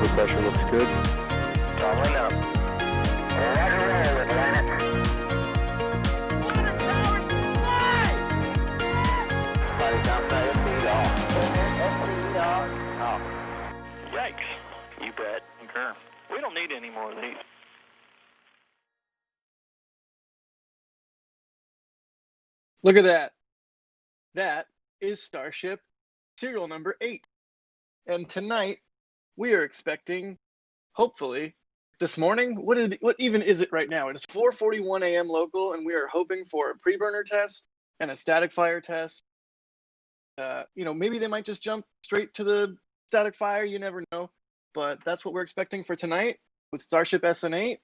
turbo pressure looks good. Doubling up. Roger, roll, Atlantic. Water towers, fly! Flight outside FP off. FP off. Yikes. You bet. Okay. We don't need any more of these. Look at that. That is Starship serial number 8. And tonight we are expecting, hopefully, this morning, what even is it right now? It is 4:41 a.m. local, and we are hoping for a preburner test and a static fire test. Maybe they might just jump straight to the static fire. You never know. But that's what we're expecting for tonight with Starship SN8.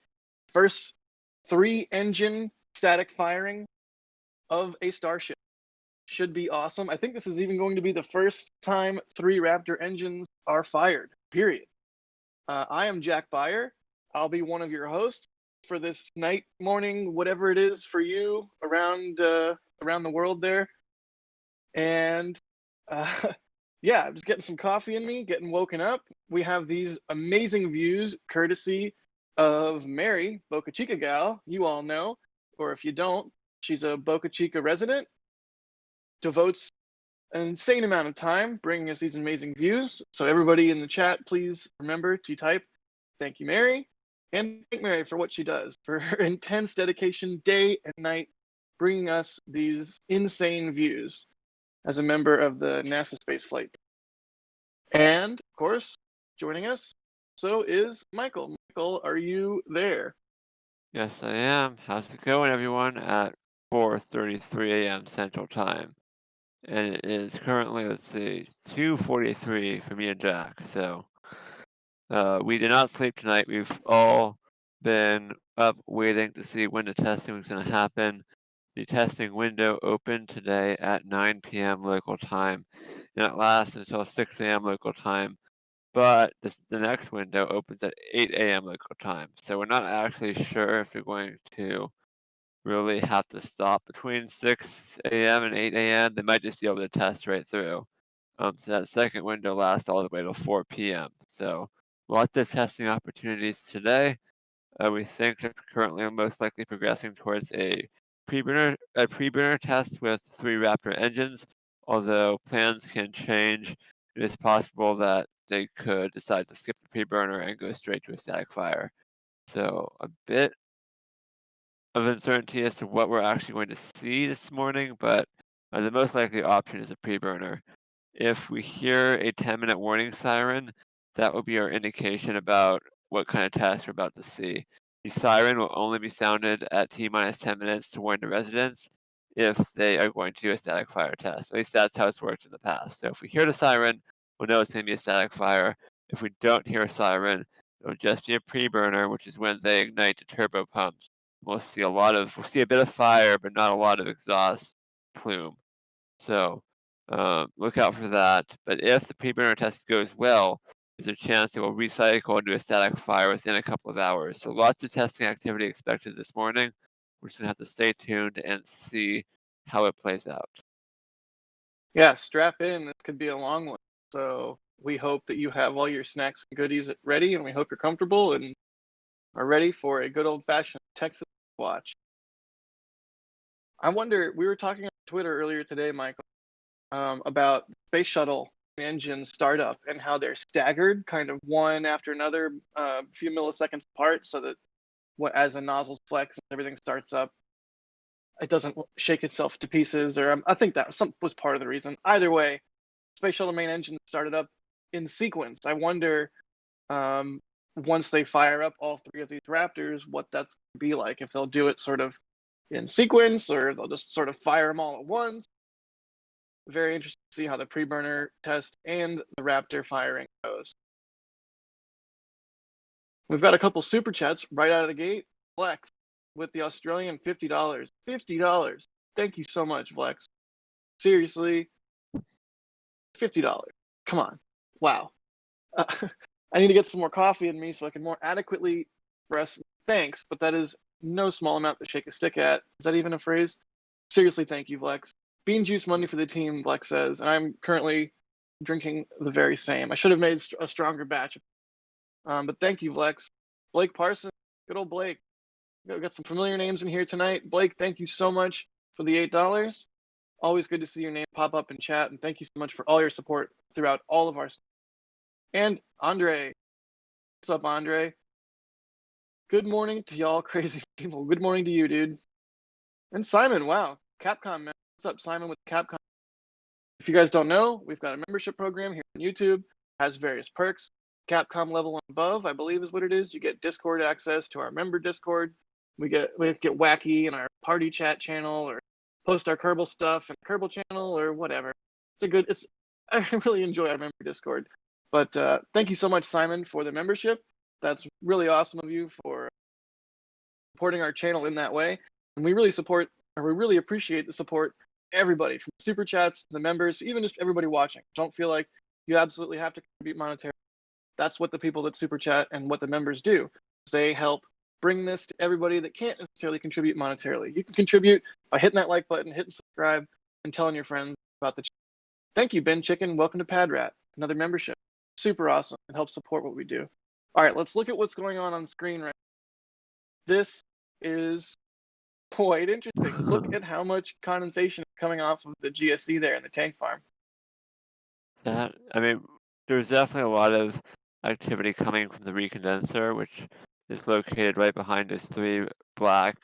First 3-engine static firing of a Starship. Should be awesome. I think this is even going to be the first time 3 Raptor engines are fired, period. I am Jack Beyer. I'll be one of your hosts for this night, morning, whatever it is for you around the world there. And yeah, I'm just getting some coffee in me, getting woken up. We have these amazing views courtesy of Mary, Boca Chica gal, you all know. Or if you don't, she's a Boca Chica resident, devotes an insane amount of time bringing us these amazing views. So everybody in the chat, please remember to type thank you, Mary, and thank Mary for what she does, for her intense dedication day and night, bringing us these insane views as a member of the NASASpaceflight. And, of course, joining us, so is Michael. Michael, are you there? Yes, I am. How's it going, everyone? At 4:33 a.m. Central Time. And it is currently, 2:43 for me and Jack. So we did not sleep tonight. We've all been up waiting to see when the testing was going to happen. The testing window opened today at 9 p.m. local time, and it lasts until 6 a.m. local time. But the next window opens at 8 a.m. local time. So we're not actually sure if we're going to really have to stop between 6 a.m. and 8 a.m. They might just be able to test right through. So that second window lasts all the way to 4 p.m. So lots of testing opportunities today. We think that currently we're most likely progressing towards a preburner test with 3 Raptor engines, although plans can change. It is possible that they could decide to skip the preburner and go straight to a static fire. So a bit of uncertainty as to what we're actually going to see this morning, but the most likely option is a preburner. If we hear a 10-minute warning siren, that will be our indication about what kind of test we're about to see. The siren will only be sounded at T-minus 10 minutes to warn the residents if they are going to do a static fire test. At least that's how it's worked in the past. So if we hear the siren, we'll know it's going to be a static fire. If we don't hear a siren, it'll just be a preburner, which is when they ignite the turbo pumps. We'll see a bit of fire, but not a lot of exhaust plume. So look out for that. But if the preburner test goes well, there's a chance it will recycle into a static fire within a couple of hours. So lots of testing activity expected this morning. We're just going to have to stay tuned and see how it plays out. Yeah, strap in. This could be a long one. So we hope that you have all your snacks and goodies ready, and we hope you're comfortable and are ready for a good old-fashioned Texas watch. I wonder, we were talking on Twitter earlier today, Michael, about space shuttle engine startup and how they're staggered, kind of one after another, a few milliseconds apart, so that as the nozzles flex and everything starts up, it doesn't shake itself to pieces. Or I think that was part of the reason. Either way, space shuttle main engine started up in sequence. I wonder, once they fire up all 3 of these Raptors, what that's going to be like. If they'll do it sort of in sequence, or they'll just sort of fire them all at once. Very interesting to see how the preburner test and the Raptor firing goes. We've got a couple super chats right out of the gate. Flex with the Australian $50. $50. Thank you so much, Flex. Seriously, $50. Come on. Wow. I need to get some more coffee in me so I can more adequately express thanks, but that is no small amount to shake a stick at. Is that even a phrase? Seriously, thank you, Flex. Bean juice money for the team, Flex says, and I'm currently drinking the very same. I should have made a stronger batch. But thank you, Lex. Blake Parsons, good old Blake. We got some familiar names in here tonight. Blake, thank you so much for the $8. Always good to see your name pop up in chat, and thank you so much for all your support throughout all of our. And Andre, what's up, Andre? Good morning to y'all crazy people. Good morning to you, dude. And Simon, wow, Capcom, man. What's up, Simon with Capcom? If you guys don't know, we've got a membership program here on YouTube. It has various perks. Capcom level and above, I believe is what it is. You get Discord access to our member Discord. We get wacky in our party chat channel, or post our Kerbal stuff in Kerbal channel, or whatever. I really enjoy our member Discord. But thank you so much, Simon, for the membership. That's really awesome of you for supporting our channel in that way. And we really appreciate the support. Everybody from super chats to the members, even just everybody watching. Don't feel like you absolutely have to contribute monetarily. That's what the people that super chat and what the members do. They help bring this to everybody that can't necessarily contribute monetarily. You can contribute by hitting that like button, hitting subscribe, and telling your friends about the channel. Thank you, Ben Chicken. Welcome to Padrat, another membership. Super awesome. It helps support what we do. All right, let's look at what's going on screen right now. This is quite interesting. Look at how much condensation is coming off of the GSC there in the tank farm. There's definitely a lot of activity coming from the recondenser, which is located right behind those 3 black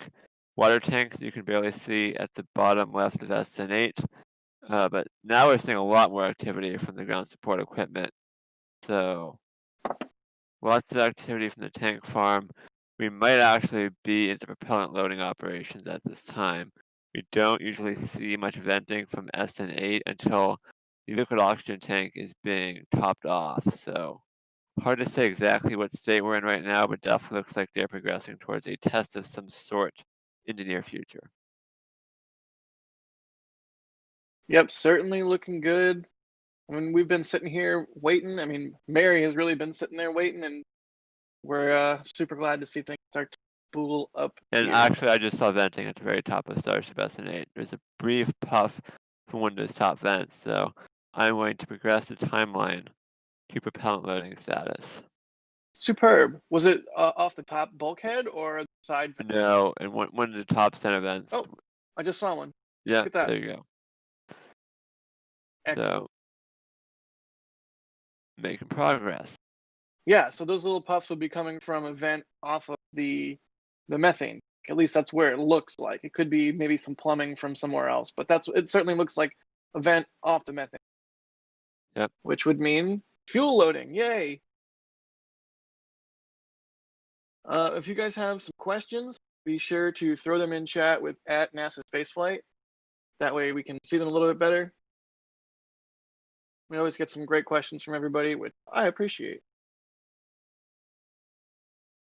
water tanks you can barely see at the bottom left of SN8. But now we're seeing a lot more activity from the ground support equipment. So lots of activity from the tank farm. We might actually be into propellant loading operations at this time. We don't usually see much venting from SN8 until the liquid oxygen tank is being topped off. So hard to say exactly what state we're in right now, but definitely looks like they're progressing towards a test of some sort in the near future. Yep, certainly looking good. I mean, we've been sitting here waiting. I mean, Mary has really been sitting there waiting, and we're super glad to see things start to spool up. And here. actually, I just saw venting at the very top of Starship SN8. There's a brief puff from one of those top vents, so I'm going to progress the timeline to propellant loading status. Superb. Was it off the top bulkhead or the side? No, and one of the top center vents. Oh, I just saw one. Yeah, Look at that. there you go. Excellent. So, making progress. Yeah, so those little puffs would be coming from a vent off of the methane. At least that's where it looks like. It could be maybe some plumbing from somewhere else, but it certainly looks like a vent off the methane. Yep. Which would mean fuel loading. Yay. If you guys have some questions, be sure to throw them in chat with @NASASpaceflight. That way we can see them a little bit better. We always get some great questions from everybody, which I appreciate.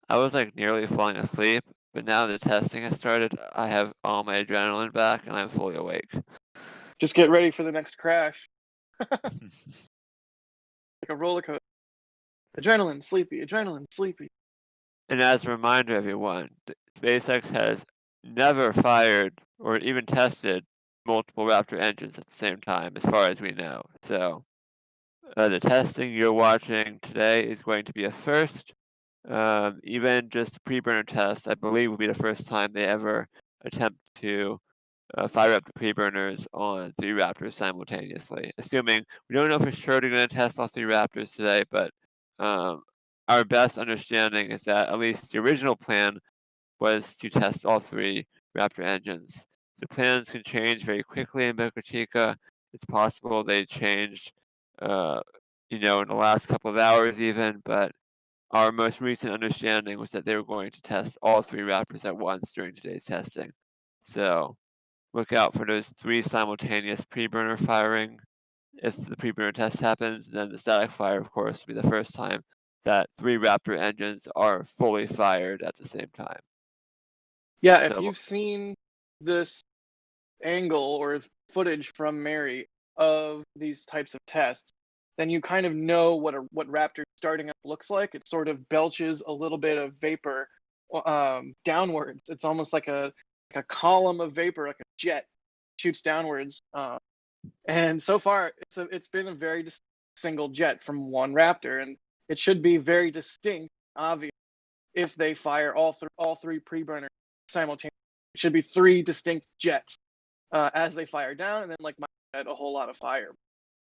I was nearly falling asleep, but now the testing has started. I have all my adrenaline back and I'm fully awake. Just get ready for the next crash. Like a roller coaster. Adrenaline, sleepy. And as a reminder, everyone, SpaceX has never fired or even tested multiple Raptor engines at the same time, as far as we know. So the testing you're watching today is going to be a first. Even just the preburner test, I believe, will be the first time they ever attempt to fire up the preburners on 3 Raptors simultaneously. Assuming we don't know for sure they're going to test all 3 Raptors today, but our best understanding is that at least the original plan was to test all 3 Raptor engines. So plans can change very quickly in Boca Chica. It's possible they changed, in the last couple of hours even, but our most recent understanding was that they were going to test all 3 Raptors at once during today's testing. So look out for those 3 simultaneous preburner firing. If the preburner test happens, then the static fire, of course, will be the first time that 3 Raptor engines are fully fired at the same time. Yeah, if you've seen this angle or footage from Mary of these types of tests, then you kind of know what Raptor starting up looks like. It sort of belches a little bit of vapor downwards. It's almost like a column of vapor, like a jet shoots downwards. And so far, it's been a very single jet from one Raptor. And it should be very distinct, obvious, if they fire all three preburners simultaneously. It should be 3 distinct jets as they fire down, and then, like Mike said, a whole lot of fire.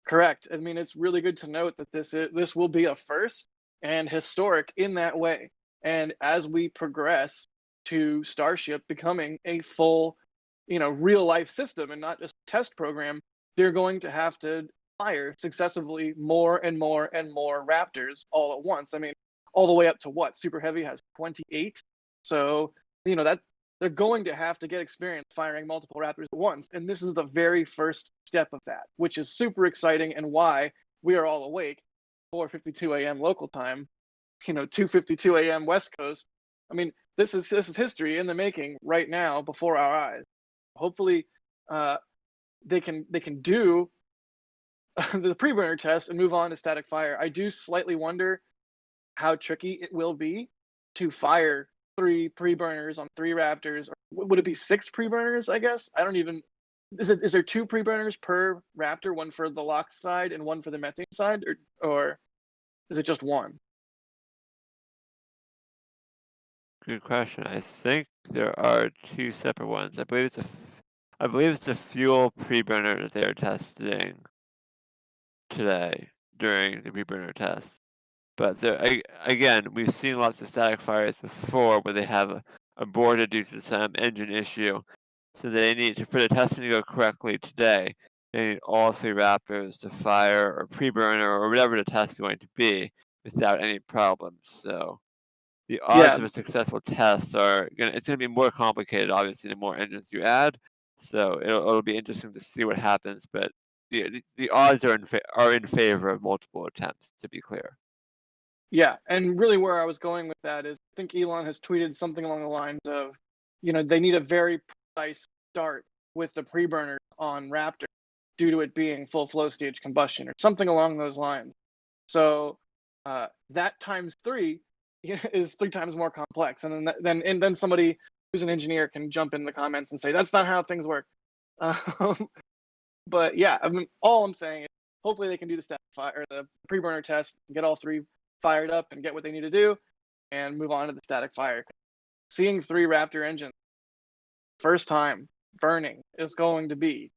Correct. I mean, it's really good to note that this will be a first and historic in that way. And as we progress to Starship becoming a full, real life system and not just a test program, they're going to have to fire successively more and more and more Raptors all at once. I mean, all the way up to what? Super Heavy has 28. So, that they're going to have to get experience firing multiple Raptors at once. And this is the very first step of that, which is super exciting and why we are all awake. 4:52 a.m. local time, 2:52 a.m. West Coast. I mean, this is history in the making right now before our eyes. Hopefully, they can do the preburner test and move on to static fire. I do slightly wonder how tricky it will be to fire 3 preburners on 3 Raptors. Or would it be 6 preburners? I guess I don't even. Is there 2 preburners per Raptor, one for the LOX side and one for the methane side, or is it just one? Good question. I think there are 2 separate ones. I believe it's a fuel preburner that they are testing today during the preburner test. But again, we've seen lots of static fires before where they have aborted due to some engine issue. So they need to, for the testing to go correctly today, they need all 3 Raptors to fire or preburner or whatever the test is going to be without any problems. So the odds of a successful test it's gonna be more complicated, obviously, the more engines you add. So it'll be interesting to see what happens, but the odds are in favor of multiple attempts, to be clear. Yeah, and really where I was going with that is I think Elon has tweeted something along the lines of, they need a very precise start with the preburner on Raptor due to it being full flow stage combustion or something along those lines. So that times 3 is 3 times more complex. And then somebody who's an engineer can jump in the comments and say, that's not how things work. But yeah, I mean, all I'm saying is hopefully they can do the static fire or the preburner test, get all 3 fired up and get what they need to do and move on to the static fire. Seeing 3 Raptor engines first time burning is going to be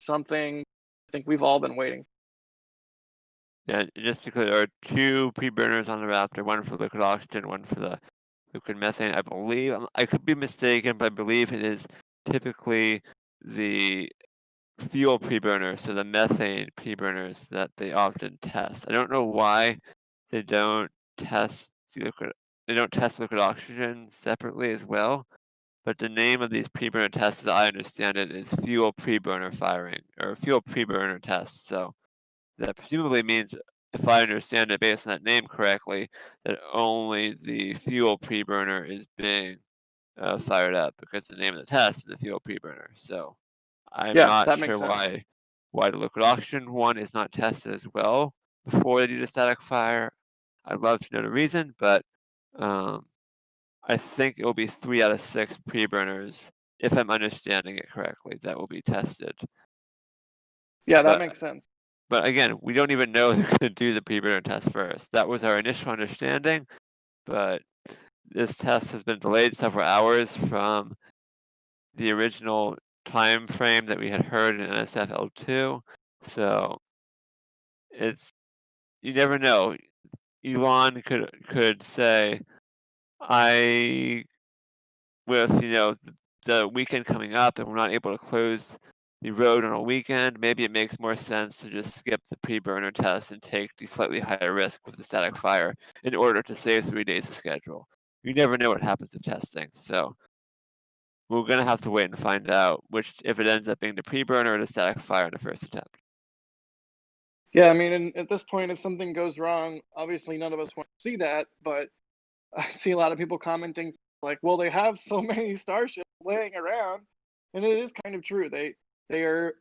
something I think we've all been waiting for. Yeah, just to be clear, there are 2 preburners on the Raptor, one for liquid oxygen, one for the liquid methane. I believe, I could be mistaken, but I believe it is typically the fuel preburner, so the methane preburners that they often test. I don't know why they don't test liquid oxygen separately as well, but the name of these preburner tests, as I understand it, is fuel preburner firing or fuel preburner tests. So that presumably means, if I understand it based on that name correctly, that only the fuel preburner is being fired up because the name of the test is the fuel preburner. So I'm Yeah, not that makes sure sense. why the liquid oxygen one is not tested as well before they do the static fire. I'd love to know the reason, but I think it will be 3 out of 6 preburners, if I'm understanding it correctly, that will be tested. Yeah, that But makes sense. But again, we don't even know they're going to do the preburner test first. That was our initial understanding, but this test has been delayed several hours from the original time frame that we had heard in NSFL2. So you never know. Elon could say, I with the weekend coming up and we're not able to close the road on a weekend, maybe it makes more sense to just skip the preburner test and take the slightly higher risk with the static fire in order to save 3 days of schedule. You never know what happens with testing, so we're going to have to wait and find out if it ends up being the preburner or the static fire in the first attempt. Yeah, I mean, and at this point, if something goes wrong, obviously none of us want to see that, but I see a lot of people commenting like, well, they have so many Starships laying around, and it is kind of true. They are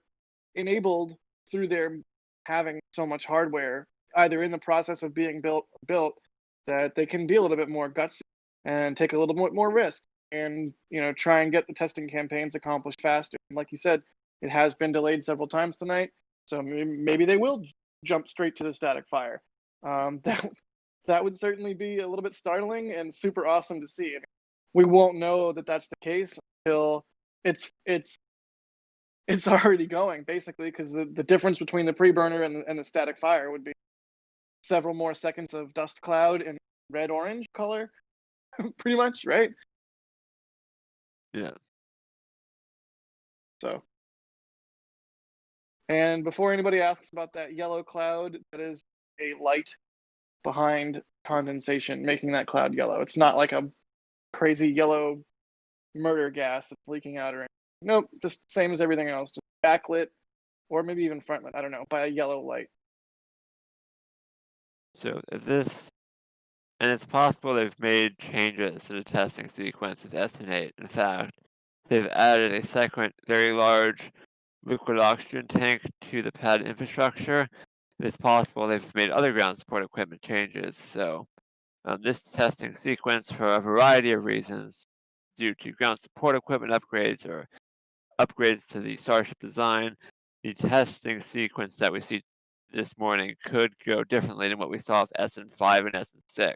enabled through their having so much hardware, either in the process of being built, that they can be a little bit more gutsy and take a little bit more risk, and try and get the testing campaigns accomplished faster. And like you said, it has been delayed several times tonight, so maybe they will jump straight to the static fire. that would certainly be a little bit startling and super awesome to see. I mean, we won't know that that's the case until it's already going, basically, because the difference between the preburner and the static fire would be several more seconds of dust cloud in red-orange color, pretty much, right? Yeah. So, and before anybody asks about that yellow cloud, that is a light behind condensation, making that cloud yellow. It's not like a crazy yellow murder gas that's leaking out or anything. Nope, just same as everything else, just backlit or maybe even frontlit, I don't know, by a yellow light. So if this, and it's possible they've made changes to the testing sequence with SN8. In fact, they've added a second very large liquid oxygen tank to the pad infrastructure. It's possible they've made other ground support equipment changes. So this testing sequence, for a variety of reasons, due to ground support equipment upgrades or upgrades to the Starship design, the testing sequence that we see this morning could go differently than what we saw with SN5 and SN6.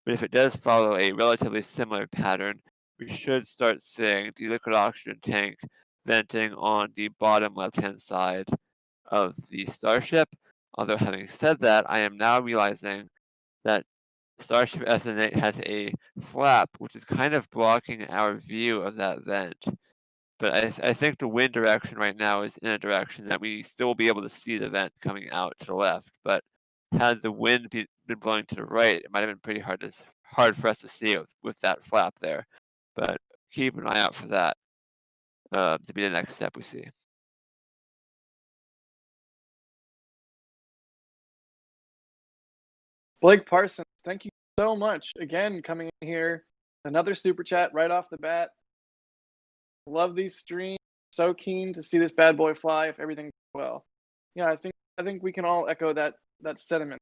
But if it does follow a relatively similar pattern, we should start seeing the liquid oxygen tank venting on the bottom left-hand side of the Starship. Although having said that, I am now realizing that Starship SN8 has a flap which is kind of blocking our view of that vent. But I think the wind direction right now is in a direction that we still will be able to see the vent coming out to the left. But had the wind been blowing to the right, it might have been pretty hard for us to see it with that flap there. But keep an eye out for that to be the next step we see. Blake Parsons, thank you so much again coming in here. Another super chat right off the bat. Love these streams. So keen to see this bad boy fly if everything goes well. Yeah, I think we can all echo that sentiment.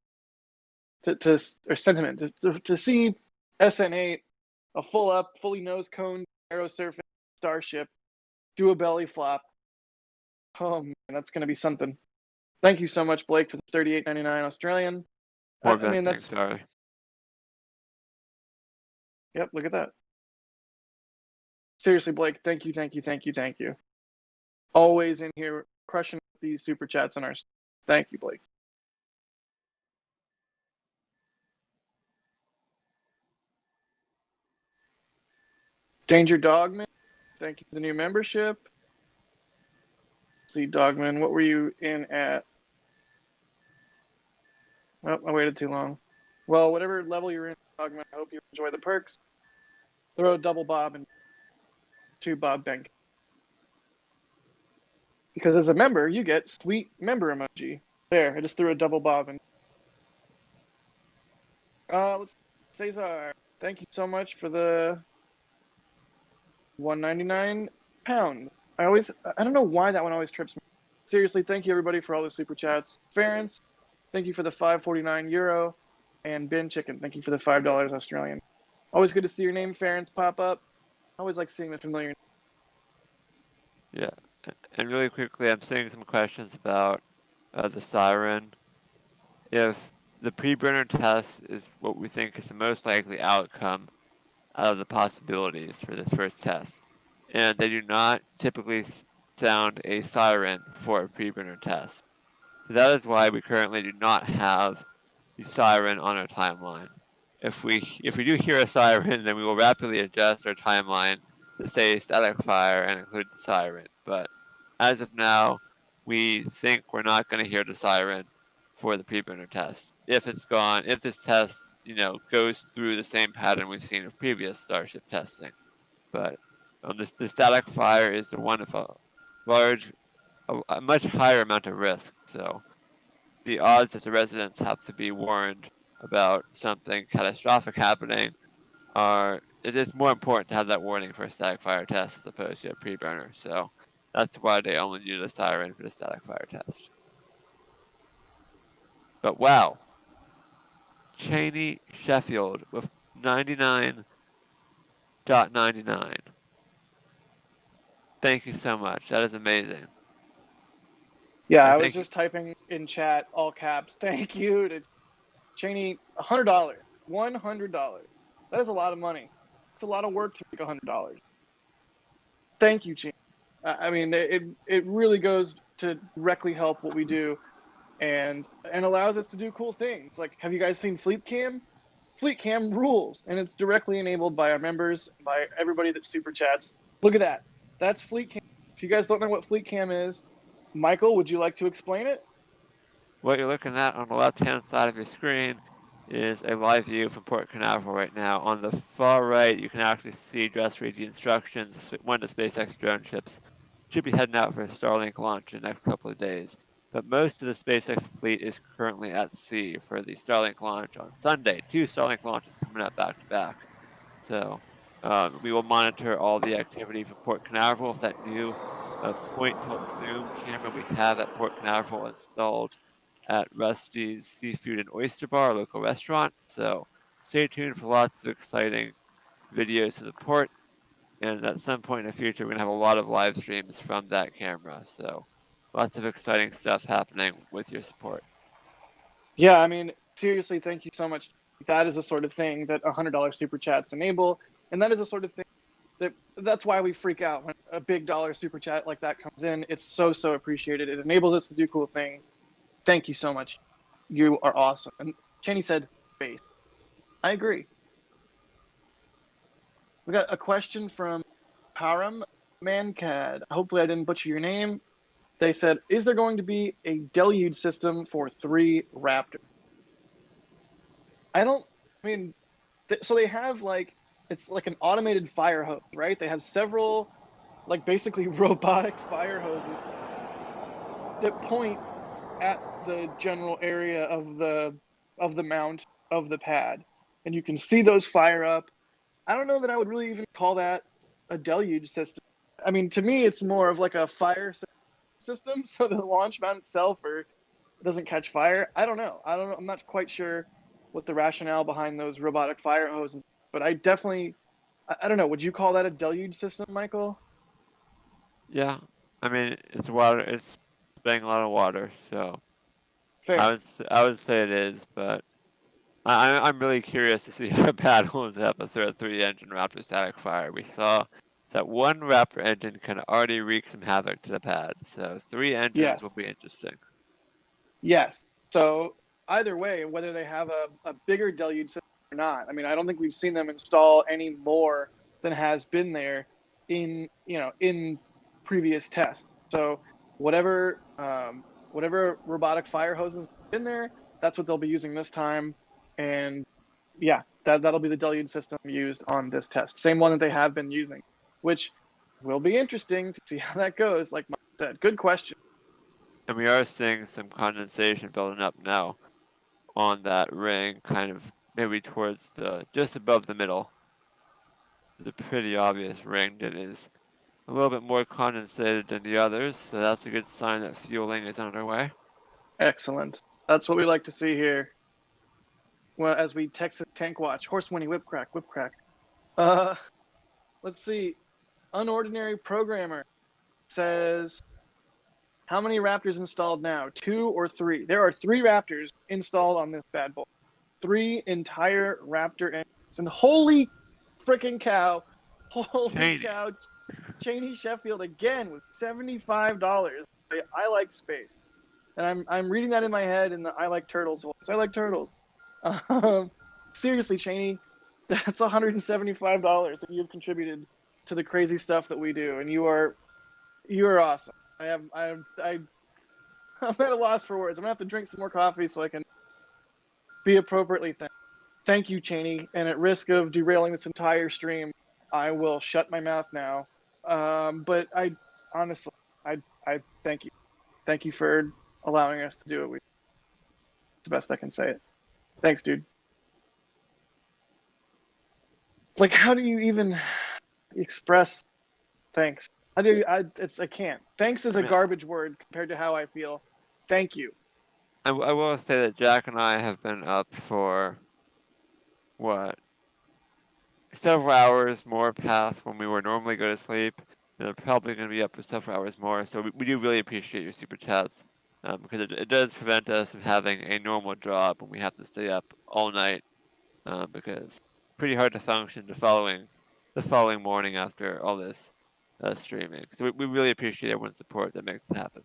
To see SN8, a fully nose cone aero surface Starship, do a belly flop. Oh man, that's gonna be something. Thank you so much, Blake, for the $38.99 Australian. More I mean, that's sorry. Yep, look at that. Seriously, Blake, thank you. Always in here crushing these super chats on our. Thank you, Blake. Danger Dogman, thank you for the new membership. Let's see, Dogman, what were you in at? Oh, I waited too long. Well, whatever level you're in, Dogman, I hope you enjoy the perks. Throw a double bob and 2 bob bank. Because as a member, you get sweet member emoji. There, I just threw a double bob and. Let's Cesar, thank you so much for the £1.99. I don't know why that one always trips me. Seriously, thank you everybody for all the super chats. Ference, thank you for the €5.49. And Bin Chicken, thank you for the $5 Australian. Always good to see your name, Ference, pop up. I always like seeing the familiar. Yeah, and really quickly, I'm seeing some questions about the siren. If the preburner test is what we think is the most likely outcome out of the possibilities for this first test, and they do not typically sound a siren for a preburner test. So that is why we currently do not have the siren on our timeline. If we do hear a siren, then we will rapidly adjust our timeline to say static fire and include the siren. But as of now, we think we're not going to hear the siren for the preburner test. If this test, goes through the same pattern we've seen with previous Starship testing. But the static fire is the one with a much higher amount of risk. So the odds that the residents have to be warned about something catastrophic happening it's more important to have that warning for a static fire test as opposed to a preburner. So that's why they only use a siren for the static fire test. But wow, Cheney Sheffield with 99.99. Thank you so much. That is amazing. Yeah, I was just typing in chat all caps. Thank you to Cheney, $100. $100. That is a lot of money. It's a lot of work to make $100. Thank you, Cheney. I mean, it really goes to directly help what we do, and allows us to do cool things. Like, have you guys seen Fleet Cam? Fleet Cam rules, and it's directly enabled by our members, by everybody that super chats. Look at that. That's Fleet Cam. If you guys don't know what Fleet Cam is, Michael, would you like to explain it? What you're looking at on the left-hand side of your screen is a live view from Port Canaveral right now. On the far right, you can actually see just read the instructions. One of the SpaceX drone ships should be heading out for a Starlink launch in the next couple of days. But most of the SpaceX fleet is currently at sea for the Starlink launch on Sunday. 2 Starlink launches coming up back to back. So we will monitor all the activity from Port Canaveral with that new point tilt zoom camera we have at Port Canaveral installed at Rusty's Seafood and Oyster Bar, a local restaurant. So stay tuned for lots of exciting videos to the port. And at some point in the future, we're going to have a lot of live streams from that camera. So lots of exciting stuff happening with your support. Yeah, I mean, seriously, thank you so much. That is the sort of thing that $100 super chats enable, and that is the sort of thing that's why we freak out when a big dollar super chat like that comes in. It's so appreciated. It enables us to do cool things. Thank you so much. You are awesome. And Cheney said, "Space." I agree. We got a question from Param Mancad. Hopefully, I didn't butcher your name. They said, "Is there going to be a deluge system for 3 Raptors?" I mean, so they have it's like an automated fire hose, right? They have several, like, basically robotic fire hoses that point at the general area of the mount of the pad, and you can see those fire up. I don't know that I would really even call that a deluge system. I mean, to me, it's more of like a fire system, so the launch mount itself doesn't catch fire. I don't know. I'm not quite sure what the rationale behind those robotic fire hoses, but I definitely, I don't know. Would you call that a deluge system, Michael? Yeah, I mean, it's water. It's spending a lot of water, so Fair. I would say it is, but I'm really curious to see how the pad holds up a 3-engine Raptor static fire. We saw that one Raptor engine can already wreak some havoc to the pad, so 3 engines will Yes. be interesting. Yes. So either way, whether they have a bigger deluge system or not, I mean, I don't think we've seen them install any more than has been there in previous tests. So whatever robotic fire hoses in there, that's what they'll be using this time. And yeah, that'll be the deluge system used on this test. Same one that they have been using, which will be interesting to see how that goes. Like Mike said, good question. And we are seeing some condensation building up now on that ring, kind of maybe towards just above the middle. It's a pretty obvious ring that is a little bit more condensated than the others, so that's a good sign that fueling is underway. Excellent. That's what we like to see here. Well, as we Texas tank watch, horse winnie, whip crack. Let's see. Unordinary programmer says, how many Raptors installed now? 2 or 3? There are 3 Raptors installed on this bad boy. 3 entire Raptor engines. And holy freaking cow! Holy cow! Cheney Sheffield again with $75. I like space, and I'm reading that in my head in the I like turtles voice. I like turtles. Seriously, Cheney, that's $175 that you've contributed to the crazy stuff that we do, and you are awesome. I'm at a loss for words. I'm gonna have to drink some more coffee so I can be appropriately thanked. Thank you, Cheney. And at risk of derailing this entire stream, I will shut my mouth now. But I honestly, I thank you. Thank you for allowing us to do it. It's the best I can say it. Thanks, dude. Like, how do you even express thanks? How do you? I can't. Thanks is a garbage word compared to how I feel. Thank you. I will say that Jack and I have been up for several hours more past when we would normally go to sleep. They're probably going to be up for several hours more, so we do really appreciate your super chats. because it does prevent us from having a normal job when we have to stay up all night, because it's pretty hard to function the following morning after all this streaming. So we really appreciate everyone's support that makes it happen.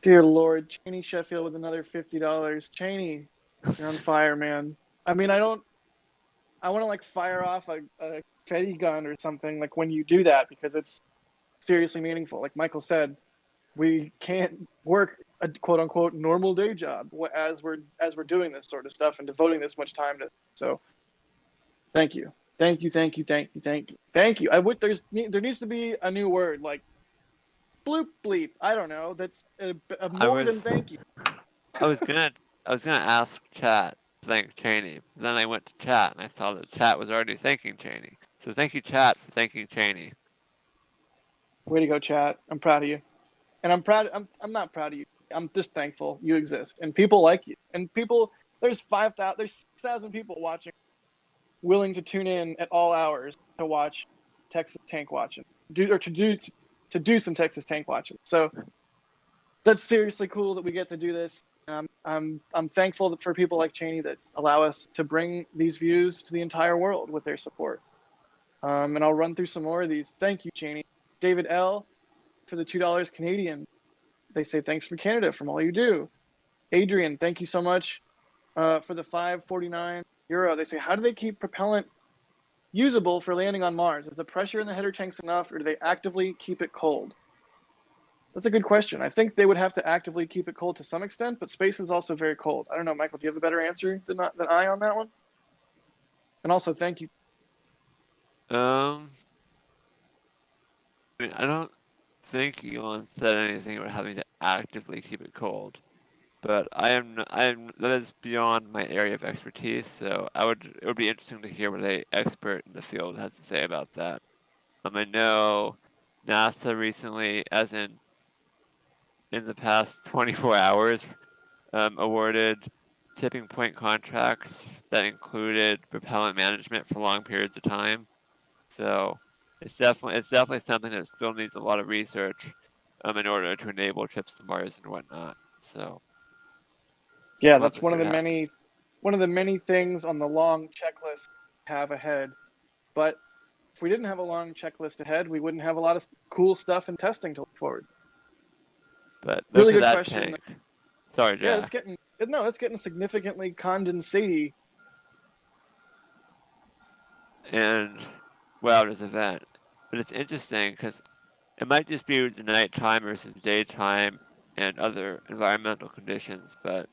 Dear Lord, Cheney Sheffield with another $50. Cheney, you're on fire, man. I mean, I want to like fire off a confetti gun or something like when you do that, because it's seriously meaningful. Like Michael said, we can't work a quote unquote normal day job as we're doing this sort of stuff and devoting this much time to it. So thank you. Thank you. There needs to be a new word like bloop bleep. I don't know. That's more than thank you. I was gonna ask chat to thank Cheney. Then I went to chat and I saw that chat was already thanking Cheney. So thank you, chat, for thanking Cheney. Way to go, chat. I'm proud of you. And I'm not proud of you. I'm just thankful you exist and people like you. And there's 6,000 people watching, willing to tune in at all hours to watch Texas tank watching, to do some Texas tank watching. So that's seriously cool that we get to do this. And I'm thankful for people like Cheney that allow us to bring these views to the entire world with their support. And I'll run through some more of these. Thank you, Cheney. David L. for the $2 Canadian. They say thanks from Canada from all you do. Adrian, thank you so much for the €5.49. They say, how do they keep propellant usable for landing on Mars? Is the pressure in the header tanks enough, or do they actively keep it cold? That's a good question. I think they would have to actively keep it cold to some extent, but space is also very cold. I don't know, Michael, do you have a better answer than I on that one? And also, thank you. I mean, I don't think Elon said anything about having to actively keep it cold, but that is beyond my area of expertise. So it would be interesting to hear what an expert in the field has to say about that. I know NASA recently, as in the past 24 hours, awarded tipping point contracts that included propellant management for long periods of time. So it's definitely something that still needs a lot of research in order to enable trips to Mars and whatnot. So yeah, that's one of the many things on the long checklist we have ahead. But if we didn't have a long checklist ahead, we wouldn't have a lot of cool stuff and testing to look forward. But really good question. Tank. Sorry, Jack. Yeah, it's getting significantly condensate-y. And wow, there's a vent. But it's interesting because it might just be the nighttime versus daytime and other environmental conditions, but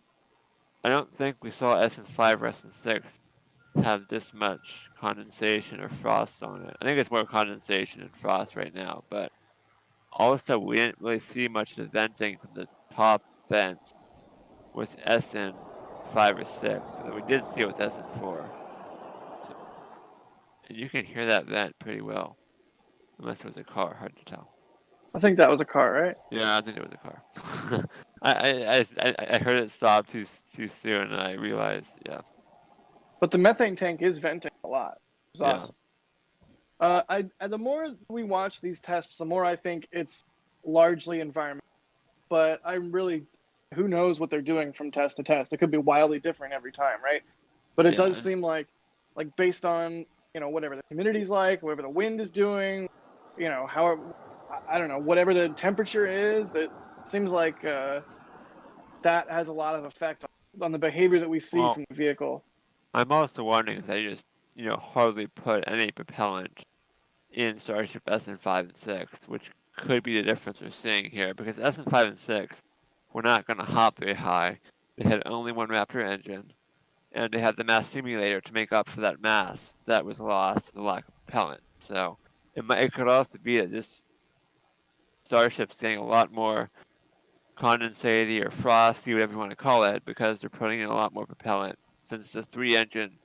I don't think we saw SN5 or SN6 have this much condensation or frost on it. I think it's more condensation and frost right now, but also we didn't really see much of the venting from the top vents with SN5 or 6, so we did see it with SN4. So, and you can hear that vent pretty well, unless it was a car, hard to tell. I think that was a car, right? Yeah, I think it was a car. I heard it stop too soon, and I realized, yeah. But the methane tank is venting a lot. It's awesome. The more we watch these tests, the more I think it's largely environmental. But who knows what they're doing from test to test? It could be wildly different every time, right? But it does seem like based on whatever the humidity's like, whatever the wind is doing, I don't know, whatever the temperature is, that seems like that has a lot of effect on the behavior that we see from the vehicle. I'm also wondering if they just, hardly put any propellant in Starship SN5 and 6, which could be the difference we're seeing here, because SN5 and 6 were not going to hop very high. They had only one Raptor engine, and they had the mass simulator to make up for that mass that was lost to the lack of propellant. So it could also be that this Starship's getting a lot more condensate or frosty, whatever you want to call it, because they're putting in a lot more propellant, since the 3-engine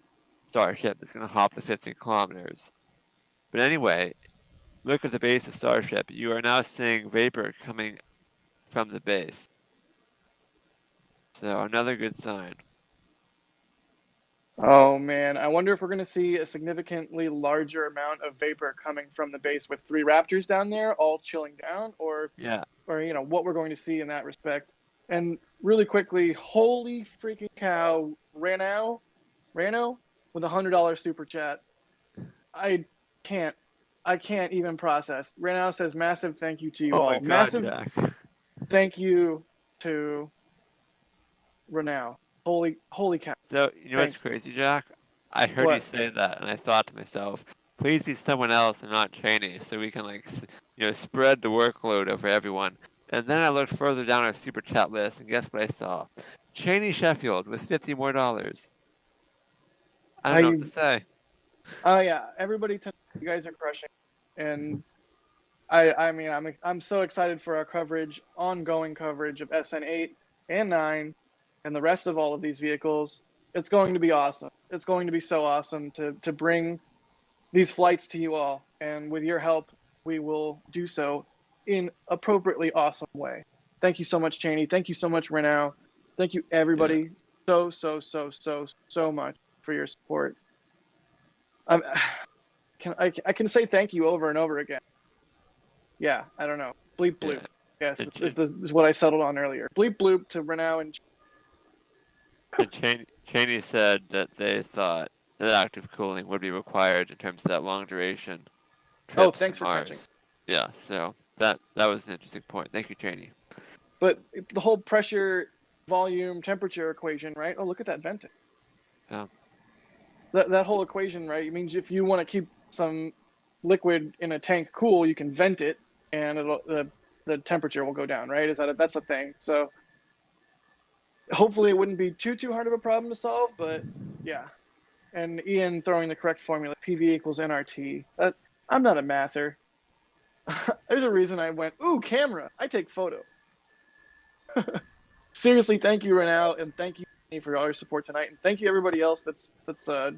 Starship is going to hop the 15 kilometers. But anyway, look at the base of Starship. You are now seeing vapor coming from the base. So another good sign. Oh man, I wonder if we're going to see a significantly larger amount of vapor coming from the base with 3 Raptors down there, all chilling down, or what we're going to see in that respect. And really quickly, holy freaking cow, Rano with $100 super chat. I can't even process. Rano says massive thank you to you Oh all. my God, Massive Jack. thank you to Rano. Holy cow. So, you know what's Thank crazy, Jack? I heard you What? say that, and I thought to myself, please be someone else and not Cheney, so we can, like, spread the workload over everyone. And then I looked further down our super chat list, and guess what I saw? Cheney Sheffield with $50 more. I don't know what to say. Yeah, everybody tonight, you guys are crushing. And I mean, I'm so excited for our coverage, ongoing coverage of SN8 and 9 and the rest of all of these vehicles. It's going to be awesome. It's going to be so awesome to bring these flights to you all. And with your help, we will do so in appropriately awesome way. Thank you so much, Cheney. Thank you so much, Renow. Thank you, everybody, so much for your support. I can say thank you over and over again. Yeah, I don't know. Bleep bloop. Yeah. Yes, is what I settled on earlier. Bleep bloop to Renow and Cheney said that they thought that active cooling would be required in terms of that long duration trips thanks to for catching. Mars. Yeah, so that was an interesting point. Thank you, Cheney. But the whole pressure, volume, temperature equation, right? Oh, look at that venting. Yeah. That whole equation, right? It means if you want to keep some liquid in a tank cool, you can vent it, and the temperature will go down, right? That's a thing. So hopefully it wouldn't be too hard of a problem to solve, but yeah. And Ian throwing the correct formula, PV equals nRT. I'm not a mather. There's a reason I went, ooh, camera. I take photo. Seriously, thank you, Renal, and thank you for all your support tonight. And thank you everybody else that's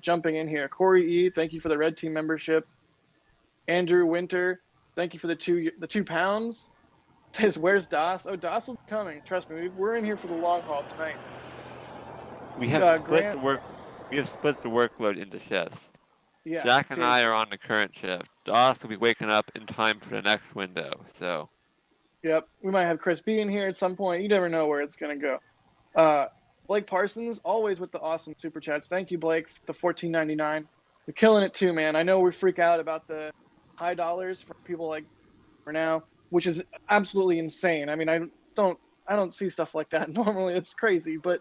jumping in here. Corey E, thank you for the red team membership. Andrew Winter, thank you for the two pounds. Says, where's Das? Oh, Das will be coming. Trust me, we're in here for the long haul tonight. We have Grant, split the workload into shifts. yeah, Jack and seriously. I are on the current shift. Doss will be waking up in time for the next window. So. Yep, we might have Chris B in here at some point. You never know where it's gonna go. Blake Parsons, always with the awesome super chats. Thank you, Blake, for the $14.99. You're killing it too, man. I know we freak out about the high dollars for people like for now, which is absolutely insane. I mean, I don't see stuff like that normally. It's crazy, but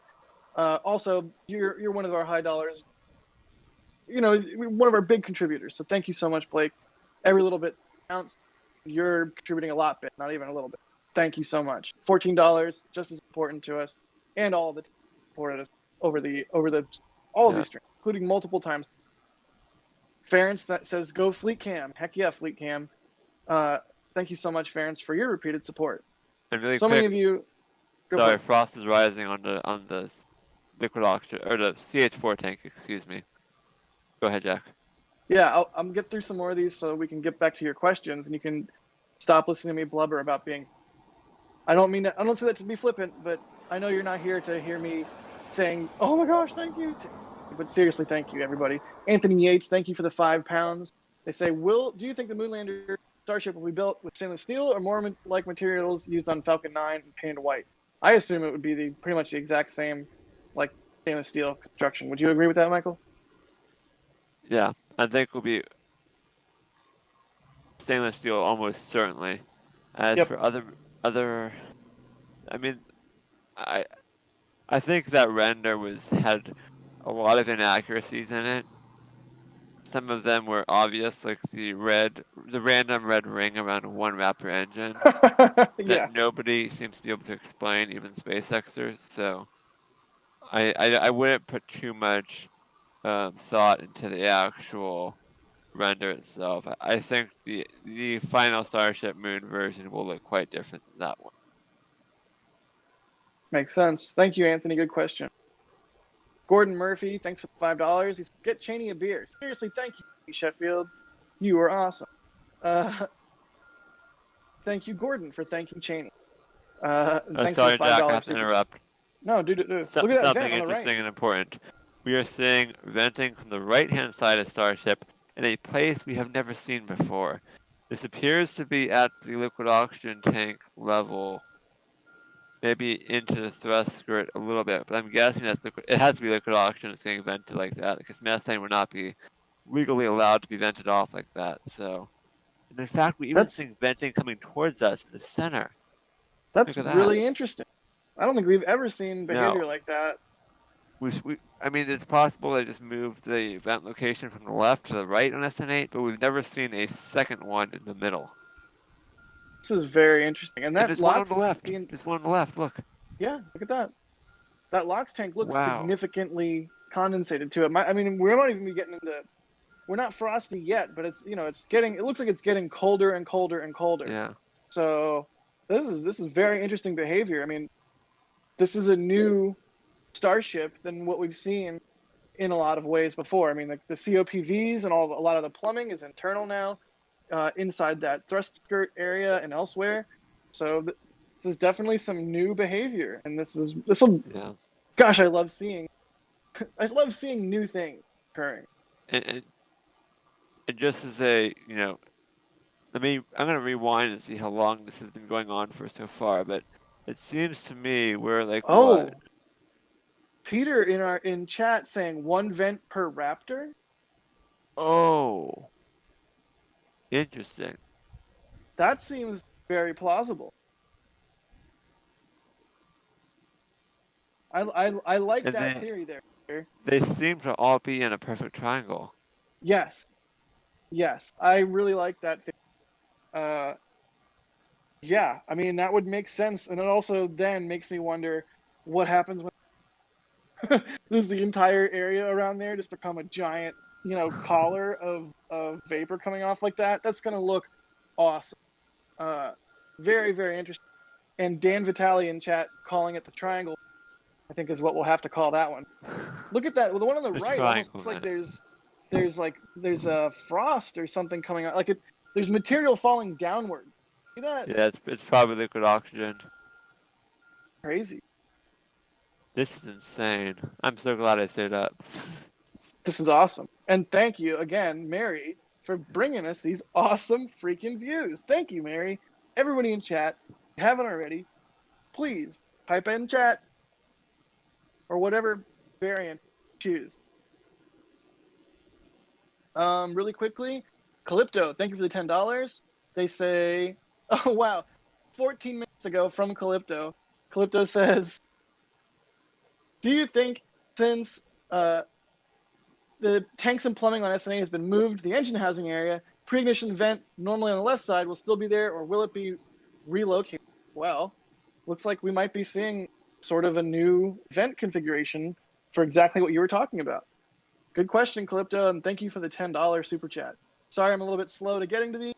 also you're one of our high dollars. You know, one of our big contributors. So thank you so much, Blake. Every little bit counts. You're contributing a lot, bit, not even a little bit. Thank you so much. $14, just as important to us, and all of the supported us over all of these streams, including multiple times. Ference that says go Fleet Cam. Heck yeah, Fleet Cam. Thank you so much, Ference, for your repeated support. And really so quick, many of you. Sorry, frost is rising on the liquid oxygen or the CH4 tank. Excuse me. Go ahead, Jack. Yeah, I'm get through some more of these so we can get back to your questions, and you can stop listening to me blubber about being. I don't say that to be flippant, but I know you're not here to hear me saying, "Oh my gosh, thank you." But seriously, thank you, everybody. Anthony Yates, thank you for the £5. They say, do you think the Moonlander Starship will be built with stainless steel or more like materials used on Falcon 9 and painted white? I assume it would be pretty much the exact same, like stainless steel construction. Would you agree with that, Michael? Yeah, I think it will be stainless steel almost certainly. As for other, I mean, I think that render had a lot of inaccuracies in it. Some of them were obvious, like the random red ring around one Raptor engine that nobody seems to be able to explain, even SpaceXers. So I wouldn't put too much thought into the actual render itself. I think the final Starship Moon version will look quite different than that one. Makes sense. Thank you, Anthony. Good question. Gordon Murphy, thanks for the $5. He said, get Cheney a beer. Seriously, thank you, Sheffield. You are awesome. Thank you, Gordon, for thanking Cheney. Thanks sorry, for the $5 Jack, I have to interrupt. No, dude. Look at that Something vent on the right. interesting and important. We are seeing venting from the right-hand side of Starship in a place we have never seen before. This appears to be at the liquid oxygen tank level maybe into the thrust skirt a little bit, but I'm guessing that's liquid. It has to be liquid oxygen that's getting vented like that, because methane would not be legally allowed to be vented off like that. So, and in fact, we even That's seeing venting coming towards us in the center. that's Look at that. really interesting. I don't think we've ever seen No, behavior like that. I mean, it's possible they just moved the vent location from the left to the right on SN8, but we've never seen a second one in the middle. This is very interesting, and And that there's one on the LOX left. being, There's one on the left. Look. yeah, look at that. That LOX tank looks Wow. significantly condensated to it. I mean, we're not even getting into. We're not frosty yet, but it's it's getting. It looks like it's getting colder and colder and colder. Yeah. So this is very interesting behavior. I mean, this is a new Starship than what we've seen in a lot of ways before. I mean, like the COPVs and a lot of the plumbing is internal now, inside that thrust skirt area and elsewhere. So this is definitely some new behavior, and this will. Yeah. Gosh, I love seeing new things occurring. And just as a, I'm going to rewind and see how long this has been going on for so far, but it seems to me we're like, Oh, what? Peter in chat saying 1 vent per Raptor. Oh, interesting. That seems very plausible. I like And that theory there. Peter. They seem to all be in a perfect triangle. Yes, I really like that theory. Yeah, I mean that would make sense, and it also then makes me wonder what happens when does the entire area around there just become a giant, collar of vapor coming off like that? That's gonna look awesome. Very, very interesting. And Dan Vitale in chat calling it the triangle, I think is what we'll have to call that one. Look at that. Well, the one on the right almost looks like there's a frost or something coming out. Like there's material falling downward. See that? Yeah, it's probably liquid oxygen. Crazy. This is insane. I'm so glad I stayed up. This is awesome. And thank you again, Mary, for bringing us these awesome freaking views. Thank you, Mary. Everybody in chat, if you haven't already, please type in chat or whatever variant you choose. Really quickly, Calypto, thank you for the $10. They say, oh wow, 14 minutes ago from Calypto. Calypto says, do you think since the tanks and plumbing on SN8 has been moved, the engine housing area, pre-ignition vent normally on the left side will still be there, or will it be relocated? Well, looks like we might be seeing sort of a new vent configuration for exactly what you were talking about. Good question, Calypto, and thank you for the $10 super chat. Sorry I'm a little bit slow to getting to these,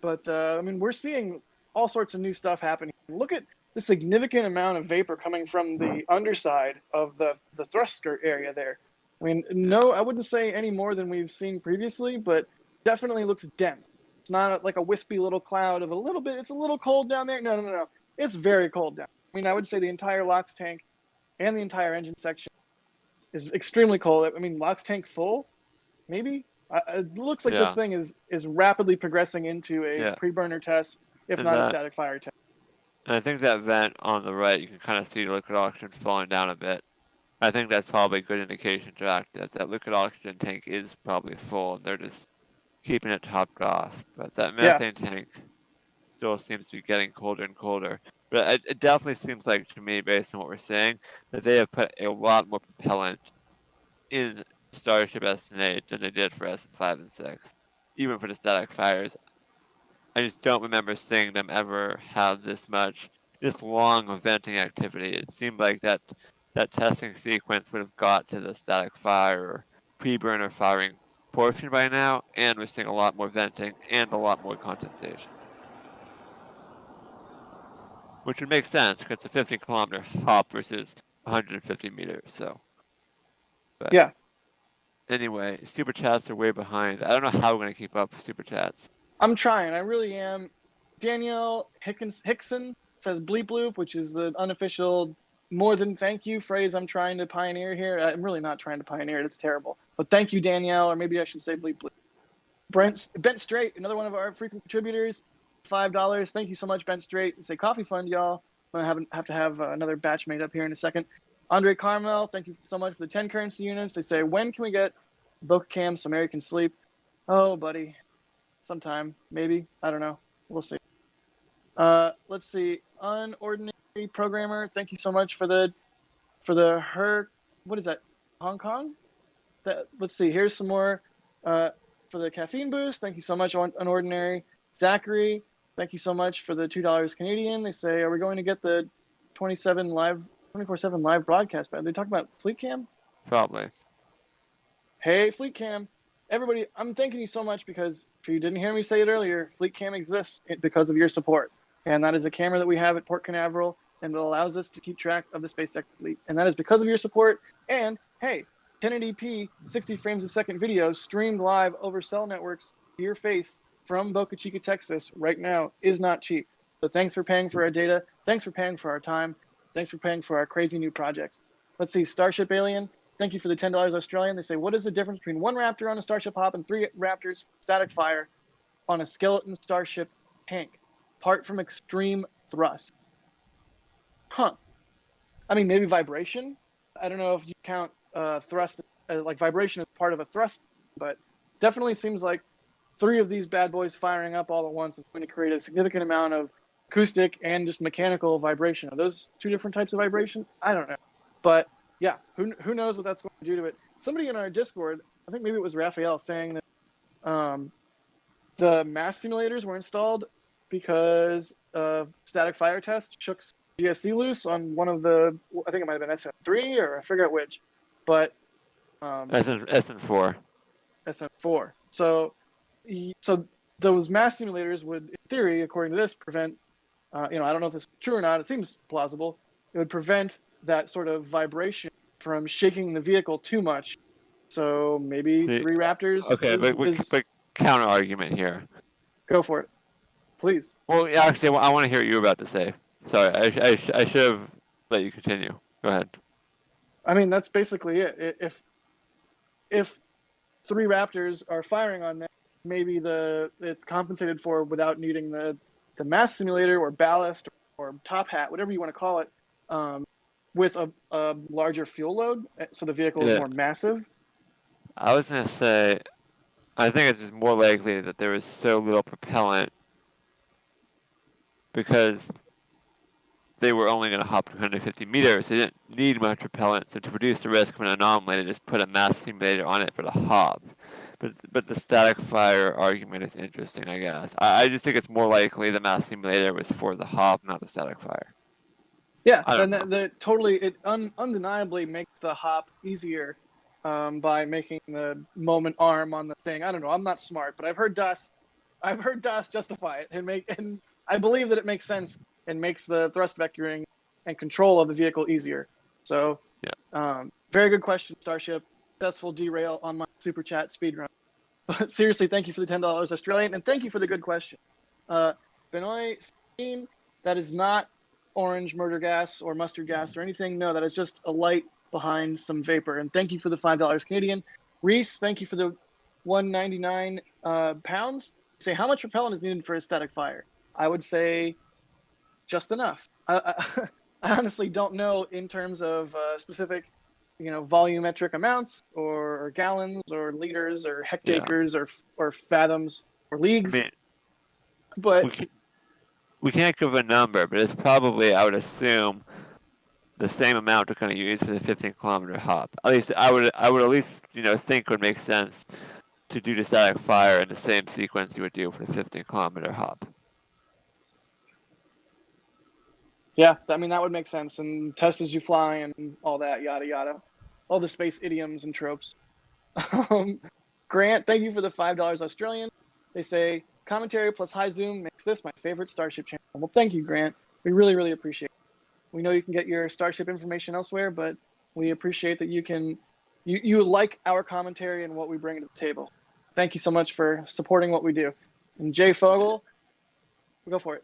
but I mean, we're seeing all sorts of new stuff happening. Look at the significant amount of vapor coming from the underside of the thrust skirt area there. I mean, no, I wouldn't say any more than we've seen previously, but definitely looks dense. It's not like a wispy little cloud of a little bit. It's a little cold down there. No. It's very cold down. I mean, I would say the entire LOX tank and the entire engine section is extremely cold. I mean, LOX tank full, maybe? It looks like this thing is rapidly progressing into a preburner test, if not a static fire test. And I think that vent on the right, you can kind of see the liquid oxygen falling down a bit. I think that's probably a good indication, Jack, that liquid oxygen tank is probably full, and they're just keeping it topped off. But that methane tank still seems to be getting colder and colder. But it definitely seems like, to me, based on what we're seeing, that they have put a lot more propellant in Starship SN8 than they did for SN5 and 6. Even for the static fires. I just don't remember seeing them ever have this long of venting activity. It seemed like that testing sequence would have got to the static fire or pre-burner firing portion by now, and we're seeing a lot more venting and a lot more condensation. Which would make sense, because it's a 50-kilometer hop versus 150 meters, so. But yeah. Anyway, super chats are way behind. I don't know how we're going to keep up with super chats. I'm trying. I really am. Danielle Hickson says bleep bloop, which is the unofficial more than thank you phrase I'm trying to pioneer here. I'm really not trying to pioneer it. It's terrible. But thank you, Danielle, or maybe I should say bleep bloop. Bent Straight, another one of our frequent contributors, $5. Thank you so much, Bent Straight. Say coffee fund, y'all. I'm gonna have to have another batch made up here in a second. Andre Carmel, thank you so much for the 10 currency units. They say, when can we get Boca Cam so Mary can sleep? Oh, buddy, sometime, maybe. I don't know. We'll see. Let's see. Unordinary Programmer, thank you so much for the what is that? Hong Kong? Let's see. Here's some more for the caffeine boost. Thank you so much, Unordinary. Zachary, thank you so much for the $2 Canadian. They say, are we going to get the 24/7 live broadcast? Are they talking about Fleet Cam? Probably. Hey, Fleet Cam. Everybody, I'm thanking you so much because if you didn't hear me say it earlier, Fleet Cam exists because of your support. And that is a camera that we have at Port Canaveral, and it allows us to keep track of the SpaceX fleet. And that is because of your support. And hey, 1080p, 60 frames a second video streamed live over cell networks to your face from Boca Chica, Texas right now is not cheap. So thanks for paying for our data. Thanks for paying for our time. Thanks for paying for our crazy new projects. Let's see, Starship Alien. Thank you for the $10 Australian. They say, what is the difference between one Raptor on a Starship hop and 3 Raptors static fire on a skeleton Starship tank, apart from extreme thrust? Huh. I mean, maybe vibration. I don't know if you count thrust, like vibration as part of a thrust, but definitely seems like 3 of these bad boys firing up all at once is going to create a significant amount of acoustic and just mechanical vibration. Are those 2 different types of vibration? I don't know. But yeah, who knows what that's going to do to it. Somebody in our Discord, I think maybe it was Raphael, saying that the mass simulators were installed because static fire test shook GSC loose on one of the, I think it might have been SN3 or I forget which, but SN4. SN4. So those mass simulators would, in theory, according to this, prevent, I don't know if it's true or not, it seems plausible, it would prevent that sort of vibration from shaking the vehicle too much. So maybe 3 Raptors. Okay, but counter argument here. Go for it, please. Well, actually, I want to hear what you're about to say. Sorry, I should have let you continue. Go ahead. I mean, that's basically it. If 3 Raptors are firing on that, maybe it's compensated for without needing the mass simulator or ballast or top hat, whatever you want to call it, with a larger fuel load, so the vehicle is more massive. I was going to say, I think it's just more likely that there was so little propellant because they were only going to hop 150 meters. They didn't need much propellant, so to reduce the risk of an anomaly, they just put a mass simulator on it for the hop. But the static fire argument is interesting, I guess. I just think it's more likely the mass simulator was for the hop, not the static fire. Yeah, and it undeniably makes the hop easier by making the moment arm on the thing. I don't know. I'm not smart, but I've heard DAS justify it and I believe that it makes sense and makes the thrust vectoring and control of the vehicle easier. So, very good question, Starship. Successful derail on my super chat speedrun. But seriously, thank you for the $10 Australian, and thank you for the good question. Benoit, that is not orange murder gas or mustard gas or anything. No, that is just a light behind some vapor. And thank you for the $5 Canadian. Reese, thank you for the 199 pounds. Say, how much propellant is needed for a static fire? I would say just enough. I honestly don't know in terms of specific, volumetric amounts or gallons or liters or hectares or fathoms or leagues. I mean, but we can't give a number, but it's probably, I would assume, the same amount we're going to use for the 15-kilometer hop. At least I would at least think it would make sense to do the static fire in the same sequence you would do for the 15-kilometer hop. Yeah, I mean that would make sense. And test as you fly and all that, yada yada, all the space idioms and tropes. Grant, thank you for the $5 Australian. They say commentary plus high zoom makes this my favorite Starship channel. Well, thank you, Grant. We really, really appreciate it. We know you can get your Starship information elsewhere, but we appreciate that you like our commentary and what we bring to the table. Thank you so much for supporting what we do. And Jay Fogel, go for it.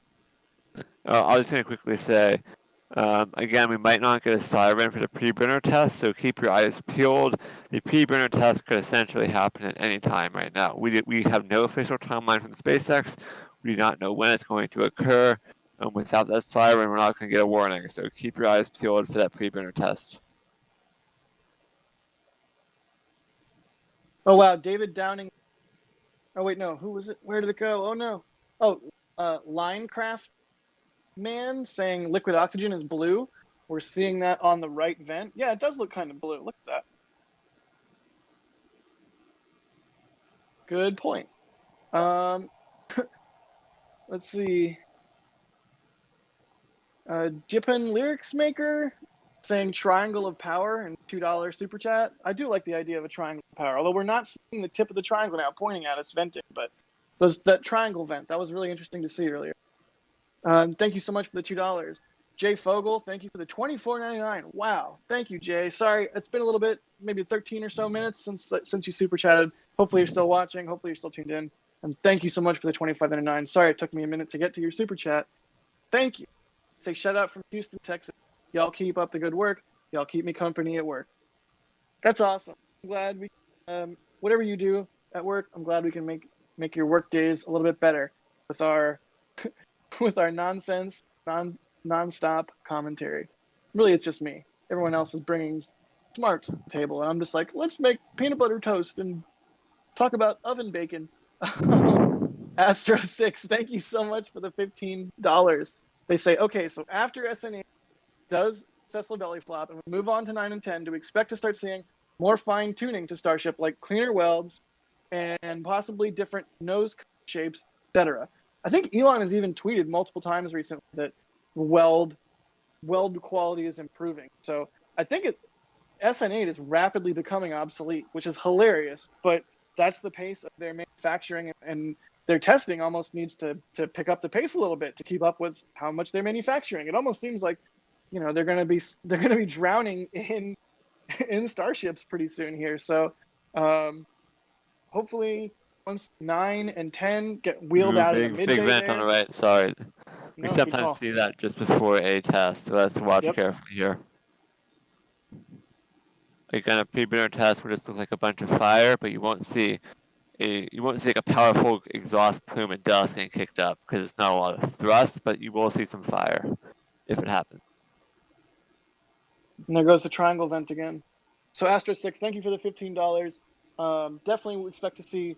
I was going to quickly say, again, we might not get a siren for the preburner test, so keep your eyes peeled. The preburner test could essentially happen at any time right now. We have no official timeline from SpaceX. We do not know when it's going to occur. And without that siren, we're not going to get a warning. So keep your eyes peeled for that preburner test. Oh wow, David Downing. Oh wait, no, who was it? Where did it go? Oh no. Oh, Linecraft Man saying liquid oxygen is blue. We're seeing that on the right vent. Yeah, it does look kind of blue. Look at that. Good point. Let's see. Jippin Lyrics Maker saying triangle of power and $2 super chat. I do like the idea of a triangle of power, although we're not seeing the tip of the triangle now pointing at us venting, but that triangle vent, that was really interesting to see earlier. Thank you so much for the $2. Jay Fogel, thank you for the $24.99. Wow, thank you, Jay. Sorry, it's been a little bit, maybe 13 or so minutes since you super chatted. Hopefully you're still watching. Hopefully you're still tuned in. And thank you so much for the $25.99. Sorry it took me a minute to get to your super chat. Thank you. Say shout out from Houston, Texas. Y'all keep up the good work. Y'all keep me company at work. That's awesome. I'm glad we, whatever you do at work, I'm glad we can make your work days a little bit better with our with our nonsense, non-stop commentary. Really, it's just me. Everyone else is bringing smarts to the table, and I'm just like, let's make peanut butter toast and talk about oven bacon. Astro6, thank you so much for the $15. They say, okay, so after SN8 does successful belly flop and we move on to 9 and 10, do we expect to start seeing more fine tuning to Starship, like cleaner welds and possibly different nose shapes, etc.? I think Elon has even tweeted multiple times recently that weld quality is improving. So I think SN8 is rapidly becoming obsolete, which is hilarious, but that's the pace of their manufacturing, and their testing almost needs to pick up the pace a little bit to keep up with how much they're manufacturing. It almost seems like, you know, they're going to be drowning in starships pretty soon here. So hopefully once 9 and 10 get wheeled out in the midday big vent there, on the right. Sorry, we no, good sometimes call. see that just before a test, so let's watch carefully here. Again, a preburner test will just look like a bunch of fire, but you won't see like a powerful exhaust plume of dust getting kicked up because it's not a lot of thrust, but you will see some fire if it happens. And there goes the triangle vent again. So Astro6, thank you for the $15. Definitely we expect to see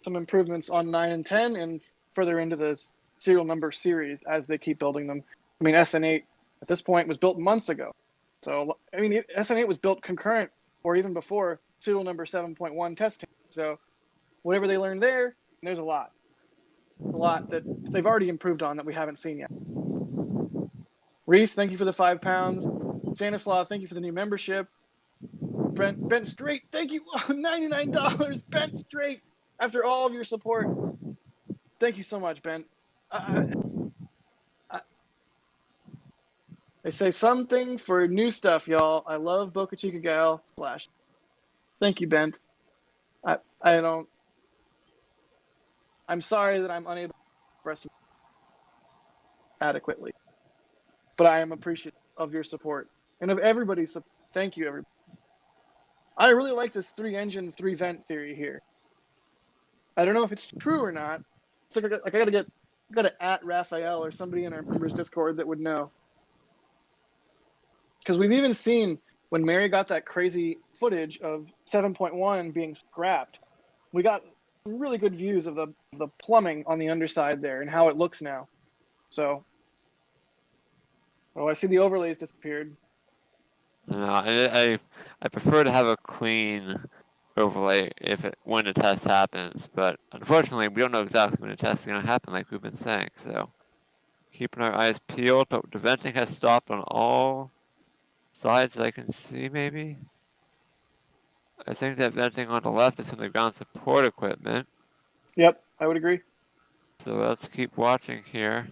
some improvements on 9 and 10 and further into the serial number series as they keep building them. I mean, SN8 at this point was built months ago. So, I mean, SN8 was built concurrent or even before serial number 7.1 testing. So whatever they learned there's a lot that they've already improved on that we haven't seen yet. Reese, thank you for the £5. Stanislaw, thank you for the new membership. Bent Straight, thank you. $99. Bent Straight. After all of your support, thank you so much, Bent. They say something for new stuff, y'all. I love Boca Chica Gal / Thank you, Bent. I'm sorry that I'm unable to express adequately, but I am appreciative of your support and of everybody's support. Thank you, everybody. I really like this 3-engine, 3-vent theory here. I don't know if it's true or not. It's like I gotta at Raphael or somebody in our members Discord that would know. Because we've even seen when Mary got that crazy footage of 7.1 being scrapped, we got really good views of the plumbing on the underside there and how it looks now. So, oh, I see the overlays disappeared. No, I prefer to have a clean overlay when the test happens, but unfortunately we don't know exactly when the test is going to happen, like we've been saying. So keeping our eyes peeled, but the venting has stopped on all sides I can see. Maybe I think that venting on the left is some of the ground support equipment. Yep, I would agree. So let's keep watching here.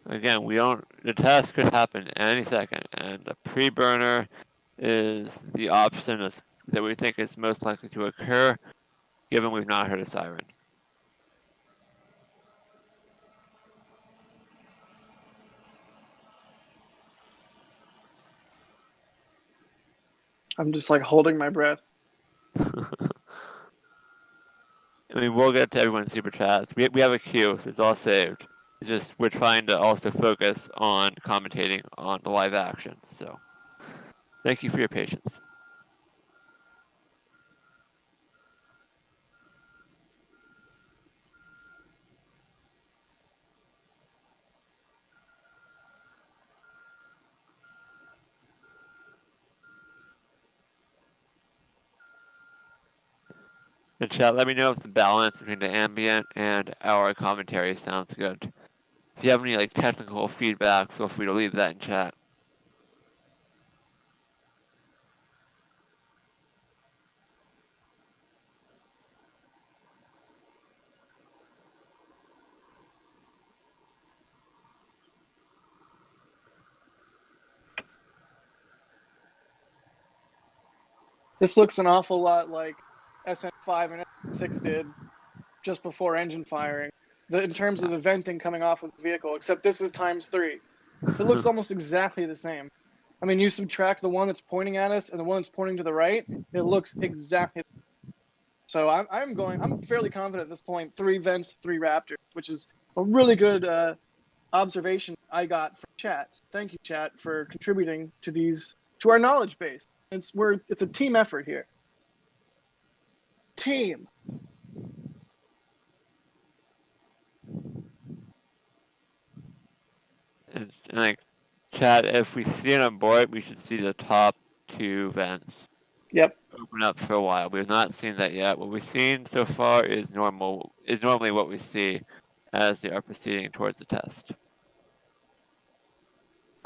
Again, the test could happen any second, and the preburner is the option that we think is most likely to occur, given we've not heard a siren. I'm just like holding my breath. I mean, we'll get to everyone's super chats. We have a queue, so it's all saved. It's just we're trying to also focus on commentating on the live action. So, thank you for your patience. In chat, let me know if the balance between the ambient and our commentary sounds good. If you have any like technical feedback, feel free to leave that in chat. This looks an awful lot like SN5 and SN6 did just before engine firing. In terms of the venting coming off of the vehicle, except this is ×3. It looks almost exactly the same. I mean, you subtract the one that's pointing at us and the one that's pointing to the right, it looks exactly. So I'm fairly confident at this point. 3 vents, 3 Raptors, which is a really good observation I got from chat. Thank you, chat, for contributing to our knowledge base. It's a team effort here. Team. And like chat, if we see an abort, we should see the top 2 vents. Yep. Open up for a while. We have not seen that yet. What we've seen so far is normally what we see as they are proceeding towards the test.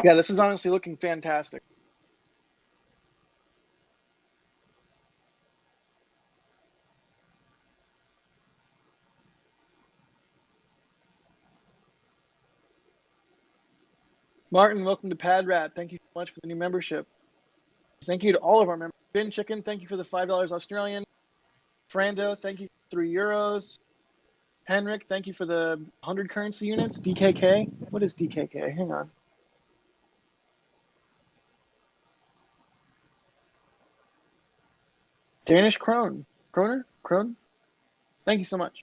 Yeah, this is honestly looking fantastic. Martin, welcome to Pad Rat. Thank you so much for the new membership. Thank you to all of our members. Bin Chicken, thank you for the $5 Australian. Frando, thank you for €3. Henrik, thank you for the 100 currency units. DKK, what is DKK? Hang on. Danish Kroner? Thank you so much.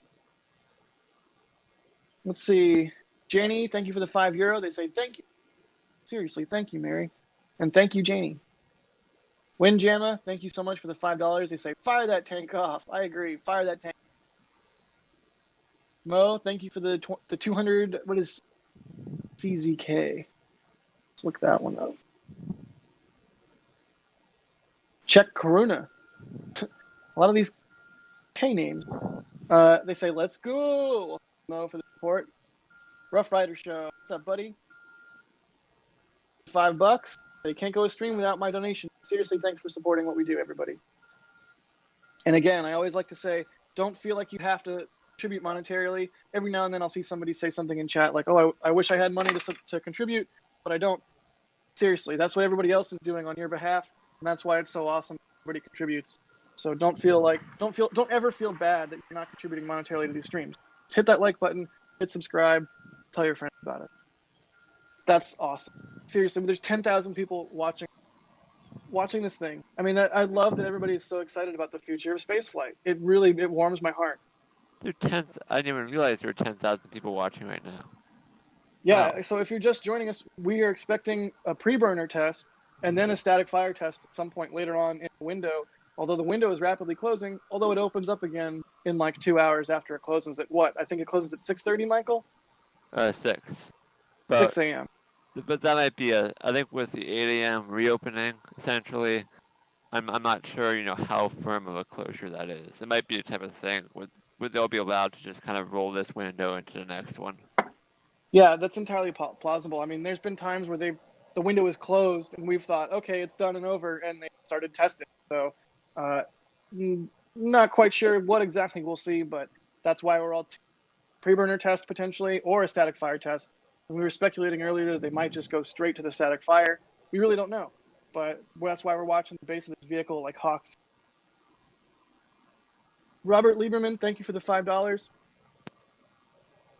Let's see. Janie, thank you for the €5. They say thank you. Seriously, thank you, Mary. And thank you, Janie. Windjammer, thank you so much for the $5. They say, fire that tank off. I agree. Fire that tank. Mo, thank you for the 200. What is CZK? Let's look that one up. Check Karuna. A lot of these K names. They say, let's go. Mo for the support. Rough Rider Show. What's up, buddy? $5. They can't go a stream without my donation. Seriously, thanks for supporting what we do, everybody. And again, I always like to say, don't feel like you have to contribute monetarily. Every now and then I'll see somebody say something in chat like, oh, I wish I had money to contribute, but I don't. Seriously, that's what everybody else is doing on your behalf, and that's why it's so awesome everybody contributes. So don't ever feel bad that you're not contributing monetarily to these streams. Just hit that like button, hit subscribe, tell your friends about it. That's awesome. Seriously, there's 10,000 people watching this thing. I mean, I love that everybody is so excited about the future of spaceflight. It warms my heart. I didn't even realize there were 10,000 people watching right now. Yeah, Wow. So if you're just joining us, we are expecting a preburner test and then a static fire test at some point later on in the window. Although the window is rapidly closing, although it opens up again in like 2 hours after it closes at what? I think it closes at 6:30, Michael? 6. But 6 a.m. But that might be I think with the 8 a.m. reopening, essentially, I'm not sure, how firm of a closure that is. It might be the type of thing where they'll be allowed to just kind of roll this window into the next one. Yeah, that's entirely plausible. I mean, there's been times where the window is closed and we've thought, okay, it's done and over, and they started testing. So, not quite sure what exactly we'll see, but that's why we're all preburner test potentially or a static fire test. And we were speculating earlier that they might just go straight to the static fire. We really don't know, but that's why we're watching the base of this vehicle like hawks. Robert Lieberman, thank you for the $5.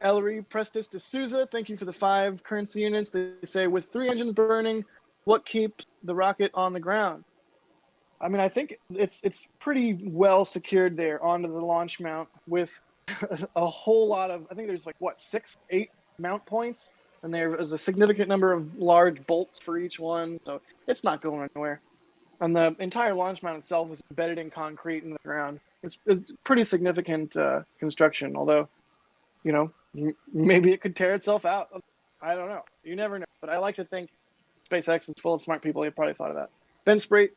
Ellery Prestis de Souza, thank you for the 5 currency units. They say, with 3 engines burning, what keeps the rocket on the ground? I mean, I think it's pretty well secured there onto the launch mount with a whole lot of, I think there's like, what, 6, 8 mount points? And there is a significant number of large bolts for each one, so it's not going anywhere. And the entire launch mount itself is embedded in concrete in the ground. It's pretty significant construction, although, you know, maybe it could tear itself out. I don't know. You never know. But I like to think SpaceX is full of smart people. They probably thought of that. Ben Straight,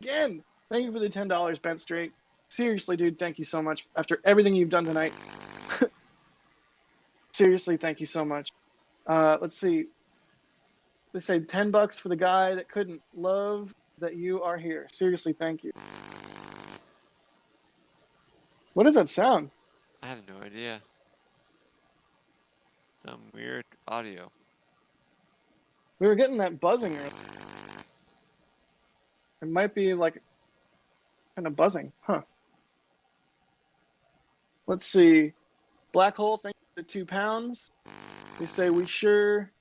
again. Thank you for the $10, Ben Straight. Seriously, dude, thank you so much. After everything you've done tonight, seriously, thank you so much. Let's see. They say $10 for the guy that couldn't love that you are here. Seriously, thank you. What does that sound? I have no idea. Some weird audio. We were getting that buzzing earlier. It might be like kind of buzzing, huh? Let's see. Black hole, thank you for the 2 pounds. They say we sure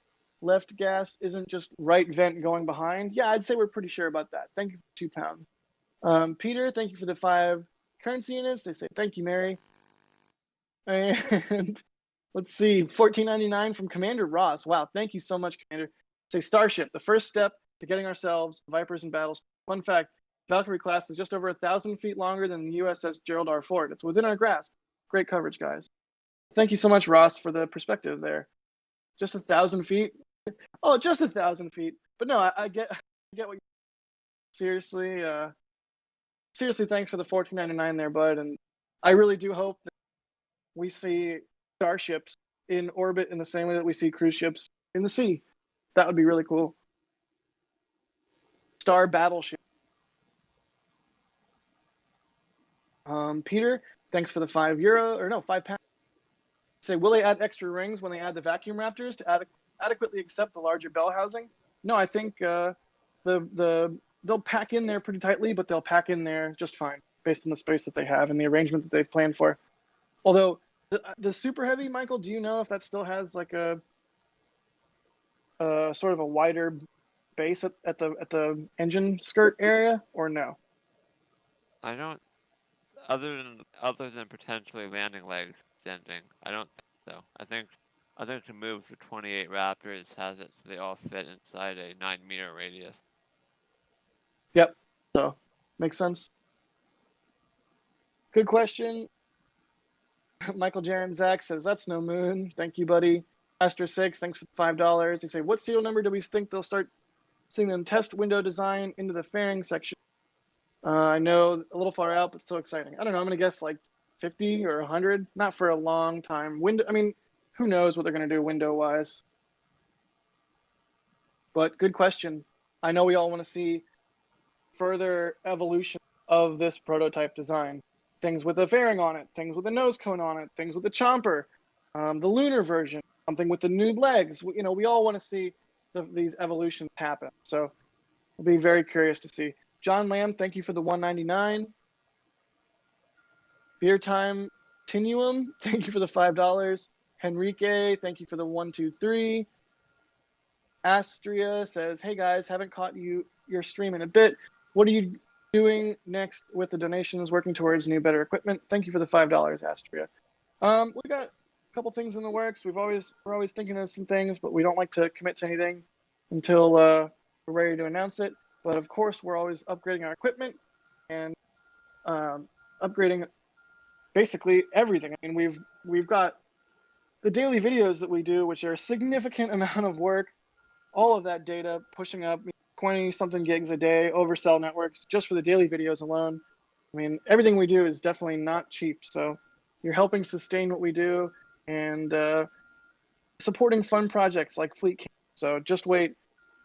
left gas isn't just right vent going behind. Yeah, I'd say we're pretty sure about that. Thank you for 2 pounds. Peter, thank you for the 5 currency units. They say thank you, Mary. And let's see, $14.99 from Commander Ross. Wow, thank you so much, Commander. Say Starship, the first step to getting ourselves Vipers and battles. Fun fact, Valkyrie class is just over 1,000 feet longer than the USS Gerald R. Ford. It's within our grasp. Great coverage, guys. Thank you so much, Ross, for the perspective there. Just 1,000 feet? Oh, just 1,000 feet. But no, I get what you seriously. Seriously, thanks for the $14.99 there, bud. And I really do hope that we see starships in orbit in the same way that we see cruise ships in the sea. That would be really cool. Star battleship. Peter, thanks for the £5. Say, will they add extra rings when they add the vacuum Raptors to adequately accept the larger bell housing? No, I think they'll pack in there pretty tightly, but they'll pack in there just fine based on the space that they have and the arrangement that they've planned for. Although the Super Heavy, Michael, do you know if that still has like a sort of a wider base at the engine skirt area, or no? I don't. Other than potentially landing legs extending, I don't think so. I think to move the 28 Raptors has it so they all fit inside a 9-meter radius. Yep. So makes sense. Good question. Michael Jaron Zach says that's no moon. Thank you, buddy. Astra6, thanks for the $5. They say, what serial number do we think they'll start seeing them test window design into the fairing section? I know a little far out, but still exciting. I don't know. I'm going to guess like 50 or 100. Not for a long time. I mean, who knows what they're going to do window-wise. But good question. I know we all want to see further evolution of this prototype design. Things with a fairing on it, things with a nose cone on it, things with a chomper, the lunar version, something with the new legs. We all want to see these evolutions happen. So I'll be very curious to see. John Lamb, thank you for the $1.99. Beer Time Continuum, thank you for the $5. Henrique, thank you for the 123. Astria says, hey guys, haven't caught your stream in a bit. What are you doing next with the donations working towards new, better equipment? Thank you for the $5, Astria. We got a couple things in the works. We're always thinking of some things, but we don't like to commit to anything until we're ready to announce it. But of course, we're always upgrading our equipment and upgrading basically everything. I mean, we've got the daily videos that we do, which are a significant amount of work. All of that data pushing up 20-something gigs a day over cell networks just for the daily videos alone. I mean, everything we do is definitely not cheap. So you're helping sustain what we do and supporting fun projects like Fleet Camp. So just wait,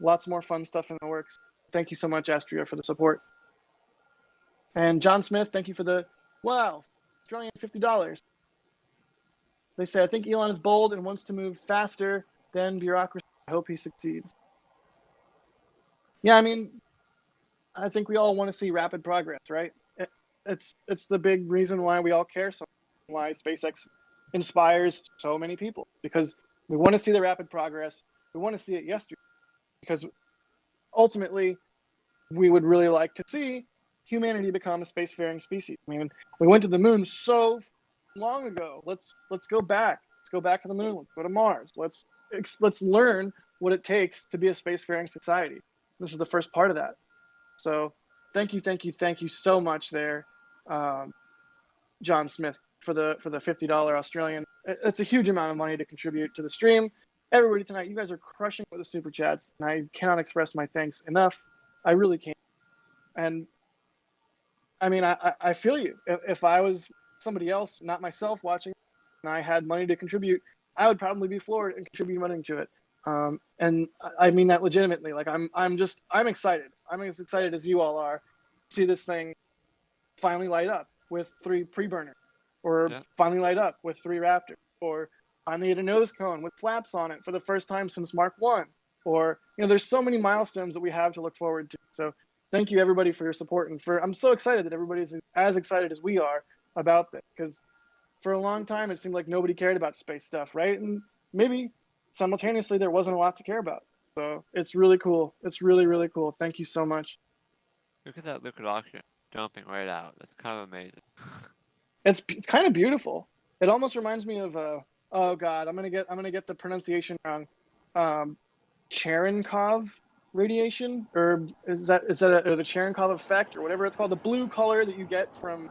lots more fun stuff in the works. Thank you so much, Astria, for the support. And John Smith, thank you for the, wow, $50. They say, I think Elon is bold and wants to move faster than bureaucracy. I hope he succeeds. Yeah, I mean, I think we all want to see rapid progress, right? It's the big reason why we all care so much, why SpaceX inspires so many people, because we want to see the rapid progress. We want to see it yesterday, because ultimately we would really like to see humanity become a spacefaring species. I mean, we went to the moon so long ago. Let's go back. Let's go back to the moon. Let's go to Mars. Let's learn what it takes to be a spacefaring society. This is the first part of that. So thank you so much there, John Smith, for the $50 Australian. It's a huge amount of money to contribute to the stream. Everybody tonight, you guys are crushing with the super chats, and I cannot express my thanks enough. I really can't. And I mean, I feel you. If I was somebody else, not myself, watching, and I had money to contribute, I would probably be floored and contribute money to it. And I mean that legitimately. Like I'm excited. I'm as excited as you all are to see this thing finally light up with 3 preburners, or finally light up with 3 Raptors, or finally hit a nose cone with flaps on it for the first time since Mark 1. Or, there's so many milestones that we have to look forward to. So thank you everybody for your support, and I'm so excited that everybody's as excited as we are about this, because for a long time it seemed like nobody cared about space stuff, right? And maybe simultaneously there wasn't a lot to care about. So it's really cool. It's really, really cool. Thank you so much. Look at that liquid oxygen dumping right out. That's kind of amazing. It's kind of beautiful. It almost reminds me of oh god, I'm gonna get the pronunciation wrong. Cherenkov radiation, or is that or the Cherenkov effect, or whatever it's called, the blue color that you get from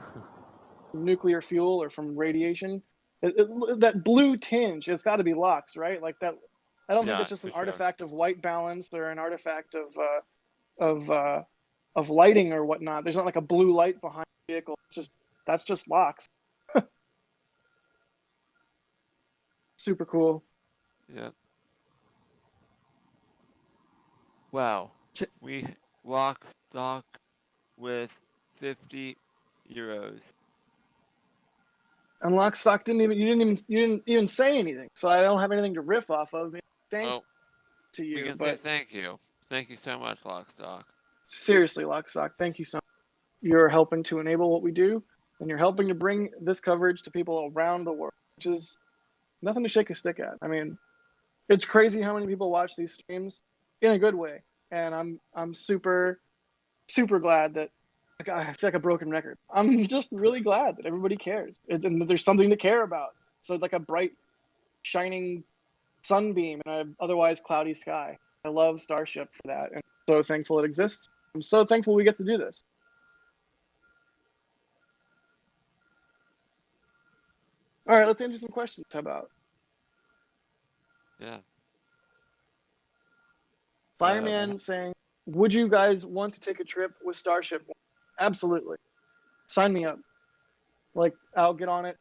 nuclear fuel or from radiation. That blue tinge, it's got to be Lux, right? Like that. I don't think it's just an artifact of white balance or an artifact of lighting or whatnot. There's not like a blue light behind the vehicle. That's just Lux. Super cool. Yeah. Wow. We lock stock with 50 euros. And Lockstock you didn't even say anything, so I don't have anything to riff off of. Thanks to you. We can say thank you. Thank you so much, Lockstock. Seriously, Lockstock, thank you so much. You're helping to enable what we do, and you're helping to bring this coverage to people around the world, which is nothing to shake a stick at. I mean, it's crazy how many people watch these streams in a good way, and I'm super, super glad that. I feel like a broken record. I'm just really glad that everybody cares, and there's something to care about. So like a bright, shining sunbeam in an otherwise cloudy sky. I love Starship for that, and I'm so thankful it exists. I'm so thankful we get to do this. All right, let's answer some questions. How about? Yeah. Fireman saying, would you guys want to take a trip with Starship? Absolutely. Sign me up. Like, I'll get on it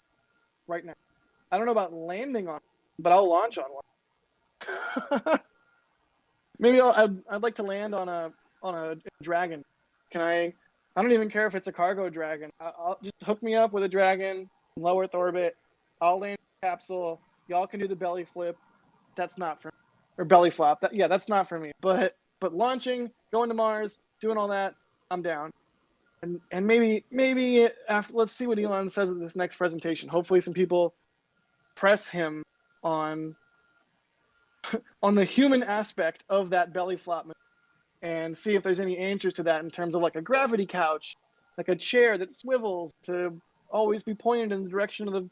right now. I don't know about landing on it, but I'll launch on one. Maybe I'd like to land on a Dragon. I don't even care if it's a cargo Dragon. I'll just hook me up with a Dragon, low Earth orbit. I'll land a capsule. Y'all can do the belly flip. That's not for me. Or belly flop. That's not for me. But launching, going to Mars, doing all that, I'm down. And maybe after, let's see what Elon says at this next presentation. Hopefully some people press him on the human aspect of that belly flop and see if there's any answers to that in terms of like a gravity couch, like a chair that swivels to always be pointed in the direction of the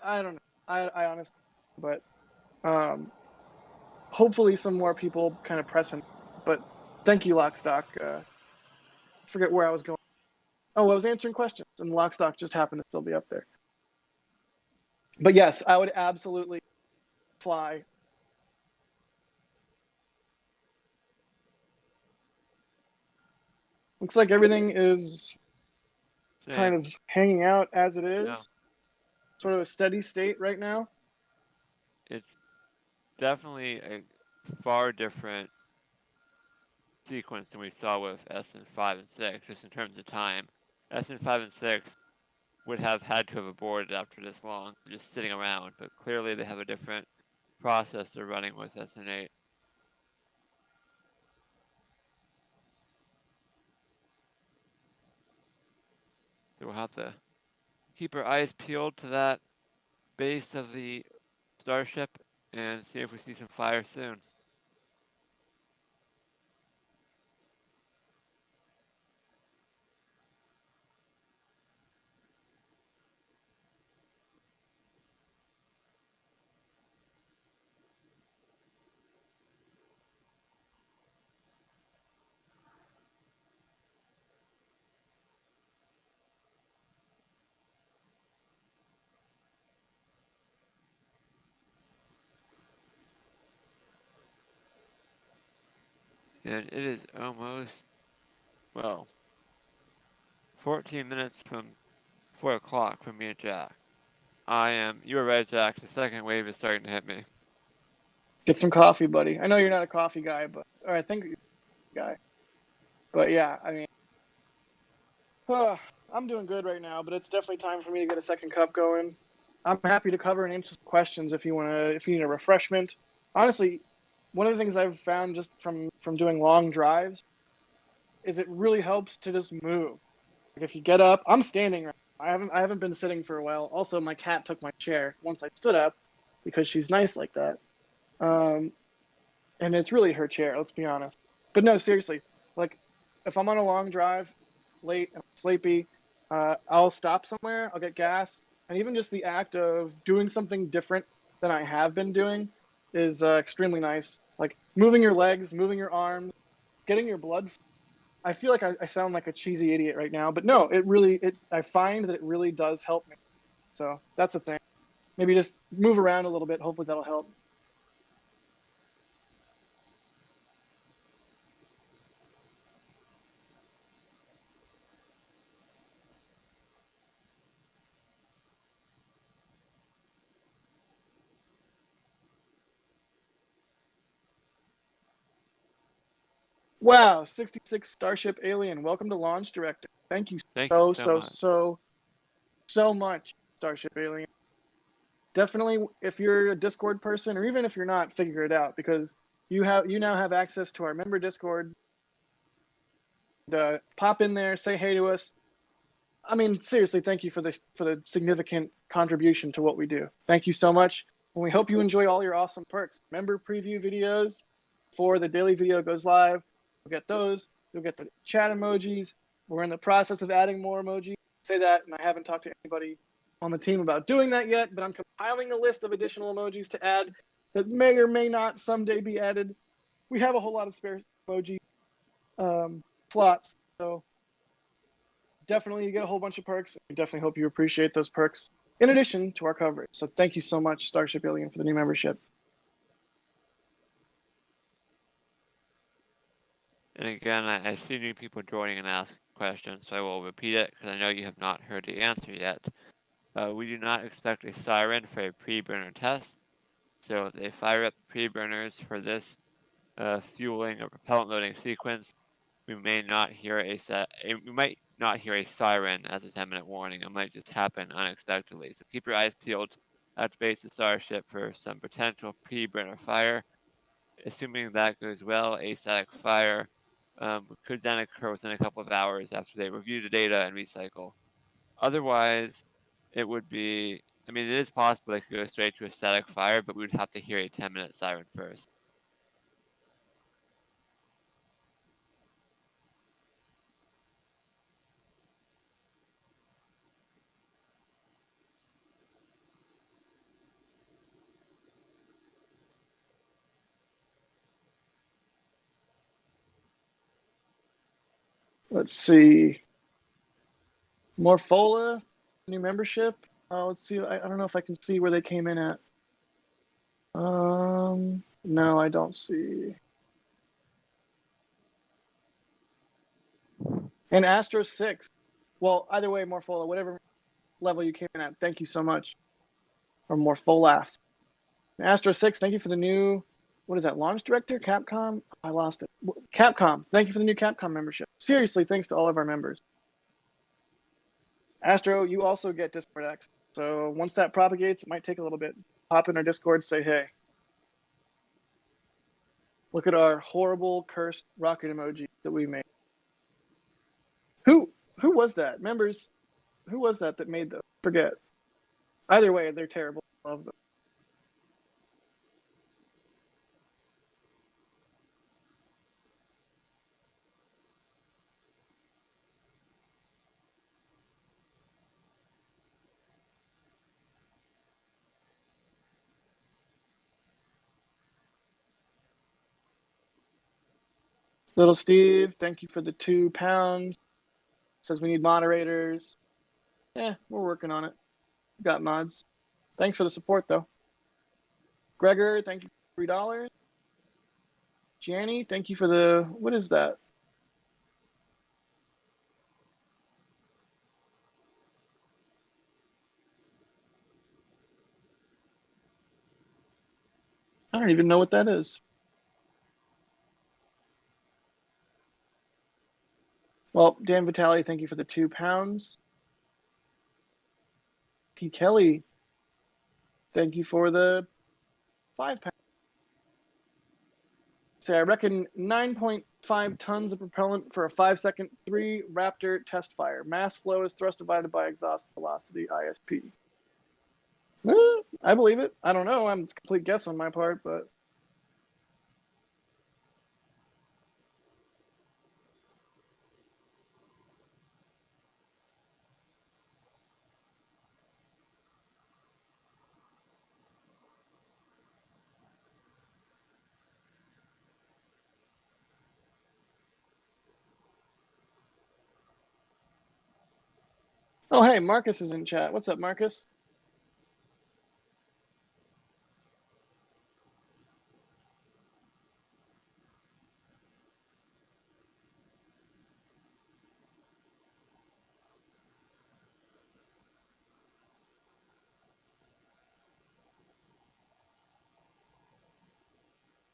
I don't know. I honestly, but hopefully some more people kind of press him. But thank you, Lockstock. Forget where I was going. Oh, I was answering questions, and Lockstock just happened to still be up there. But yes, I would absolutely fly. Looks like everything is kind of hanging out as it is. Yeah. Sort of a steady state right now. It's definitely a far different sequence than we saw with SN5 and 6, just in terms of time. SN5 and 6 would have had to have aborted after this long, just sitting around, but clearly they have a different process they're running with SN8. So we'll have to keep our eyes peeled to that base of the Starship and see if we see some fire soon. And it is almost, well, 14 minutes from 4 o'clock for me and Jack. You were right, Jack. The second wave is starting to hit me. Get some coffee, buddy. I know you're not a coffee guy, or I think you're a guy. But yeah, I mean, I'm doing good right now, but it's definitely time for me to get a second cup going. I'm happy to cover and answer some questions if you need a refreshment. Honestly, one of the things I've found just from doing long drives is it really helps to just move. Like if you get up, I'm standing right now. I haven't been sitting for a while. Also, my cat took my chair once I stood up because she's nice like that. And it's really her chair, let's be honest. But no, seriously, like if I'm on a long drive, late and sleepy, I'll stop somewhere, I'll get gas, and even just the act of doing something different than I have been doing is extremely nice. Like moving your legs, moving your arms, getting your blood. I feel like I sound like a cheesy idiot right now, but no, I find that it really does help me. So that's a thing. Maybe just move around a little bit. Hopefully that'll help. Wow, 66 Starship Alien. Welcome to Launch Director. Thank you Thank you so much. so much, Starship Alien. Definitely, if you're a Discord person, or even if you're not, figure it out because you now have access to our member Discord. Pop in there, say hey to us. I mean, seriously, thank you for the significant contribution to what we do. Thank you so much, and we hope you enjoy all your awesome perks. Member preview videos before the daily video goes live. You'll get those. You'll get the chat emojis. We're in the process of adding more emojis. Say that, and I haven't talked to anybody on the team about doing that yet, but I'm compiling a list of additional emojis to add that may or may not someday be added. We have a whole lot of spare emoji slots, so definitely you get a whole bunch of perks. We definitely hope you appreciate those perks in addition to our coverage. So thank you so much, Starship Alien, for the new membership. And again, I see new people joining and asking questions, so I will repeat it because I know you have not heard the answer yet. We do not expect a siren for a preburner test. So if they fire up preburners for this fueling or propellant loading sequence, we might not hear a siren as a 10-minute warning. It might just happen unexpectedly. So keep your eyes peeled at the base of Starship for some potential preburner fire. Assuming that goes well, a static fire could then occur within a couple of hours after they review the data and recycle. Otherwise, it would be, I mean, it is possible they could go straight to a static fire, but we would have to hear a 10-minute siren first. Let's see. Morphola, new membership. Let's see. I don't know if I can see where they came in at. No, I don't see. And Astro 6. Well, either way, Morphola, whatever level you came in at, thank you so much. Or Morpholaf. Astro 6, thank you for the new, what is that, launch director? Capcom? I lost it. Capcom, thank you for the new Capcom membership. Seriously, thanks to all of our members. Astro, you also get Discord access. So once that propagates, it might take a little bit. Pop in our Discord, say hey. Look at our horrible, cursed rocket emoji that we made. Who was that? Members, who was that made those? Forget. Either way, they're terrible. I love them. Little Steve, thank you for the £2. Says we need moderators. Yeah, we're working on it. Got mods. Thanks for the support, though. Gregor, thank you for $3. Janny, thank you for the, what is that? I don't even know what that is. Well, Dan Vitale, thank you for the £2. P. Kelly, thank you for the £5. Say, I reckon 9.5 tons of propellant for a 5-second 3 Raptor test fire. Mass flow is thrust divided by exhaust velocity, ISP. I believe it. I don't know. I'm a complete guess on my part, but. Oh, hey, Marcus is in chat. What's up, Marcus?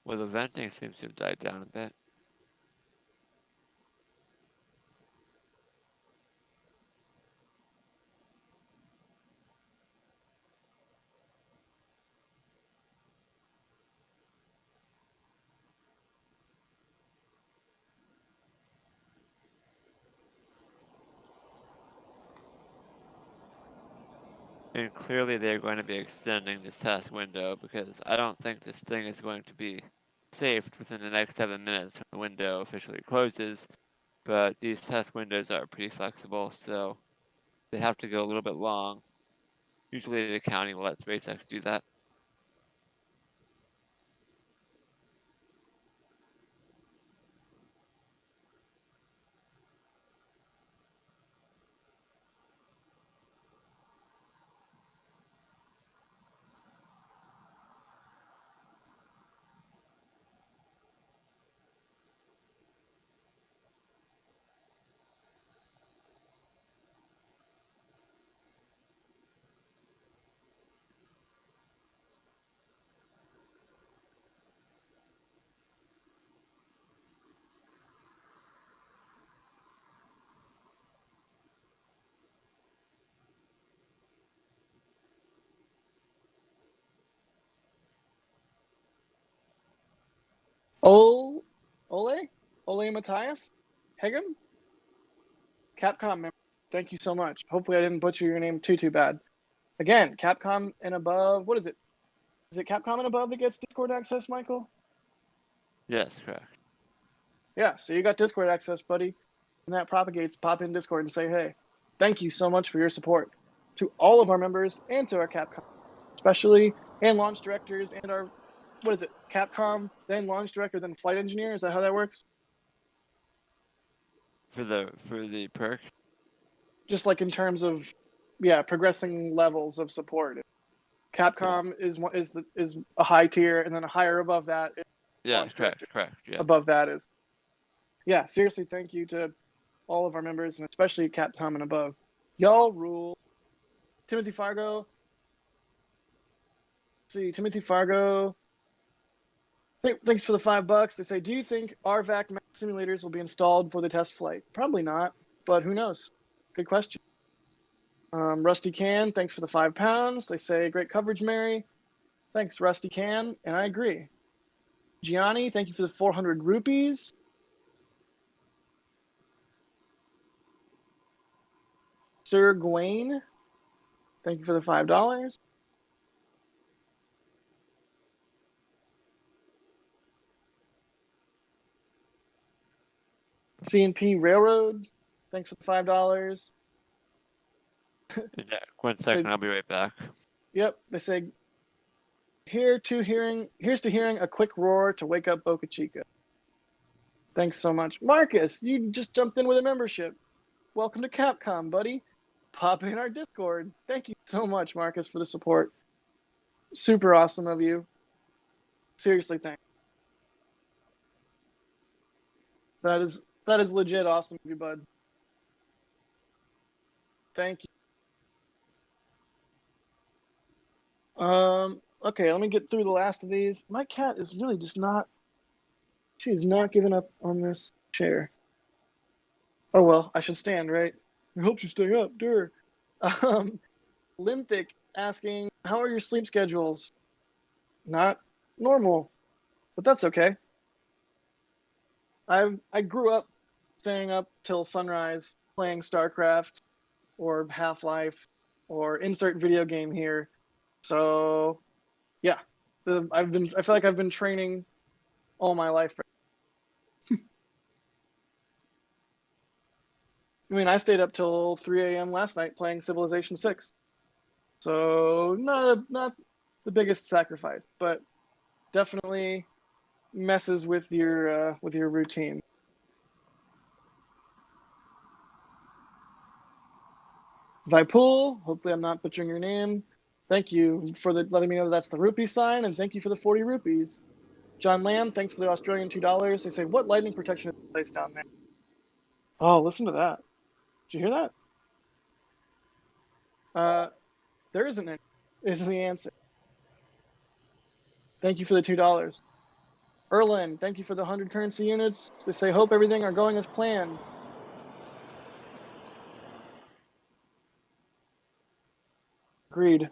Well, the venting seems to have died down a bit. And clearly they're going to be extending this test window because I don't think this thing is going to be saved within the next 7 minutes when the window officially closes. But these test windows are pretty flexible, so they have to go a little bit long. Usually the county will let SpaceX do that. Ole Matthias? Hegem? Capcom member. Thank you so much. Hopefully I didn't butcher your name too bad. Again, Capcom and above. What is it? Is it Capcom and above that gets Discord access, Michael? Yes, correct. Yeah, so you got Discord access, buddy. And that propagates, pop in Discord and say, hey, thank you so much for your support to all of our members and to our Capcom, especially, and launch directors and our, what is it, Capcom, then launch director, then flight engineer? Is that how that works? For the perks? Just like in terms of, yeah, progressing levels of support. Capcom is a high tier, and then a higher above that is Yeah, correct. Yeah. above that is. Yeah, seriously, thank you to all of our members, and especially Capcom and above. Y'all rule. Timothy Fargo. Timothy Fargo. Thanks for the $5. They say, do you think RVAC Max simulators will be installed for the test flight? Probably not, but who knows? Good question. Rusty Can, thanks for the £5. They say, great coverage, Mary. Thanks, Rusty Can, and I agree. Gianni, thank you for the 400 rupees. Sir Gawain, thank you for the $5. CNP Railroad, thanks for the $5. Yeah, 1 second, I'll be right back. Yep, they say, here's to hearing a quick roar to wake up Boca Chica. Thanks so much. Marcus, you just jumped in with a membership. Welcome to Capcom, buddy. Pop in our Discord. Thank you so much, Marcus, for the support. Super awesome of you. Seriously, thanks. That is legit awesome of you, bud. Thank you. Okay, let me get through the last of these. My cat is really just not. She's not giving up on this chair. Oh well, I should stand, right? I hope you stay up, dear. Lymphic asking, how are your sleep schedules? Not normal, but that's okay. I grew up staying up till sunrise playing StarCraft or Half-Life or insert video game here. So yeah, I feel like I've been training all my life. I mean, I stayed up till 3 a.m. last night playing Civilization 6. So not the biggest sacrifice, but definitely messes with your routine. Vipul, hopefully I'm not butchering your name. Thank you for letting me know that's the rupee sign, and thank you for the 40 rupees. John Lamb, thanks for the Australian $2. They say, what lightning protection is placed down there? Oh, listen to that. Did you hear that? There isn't any, is the answer. Thank you for the $2. Erlin, thank you for the 100 currency units. They say, hope everything are going as planned. Agreed.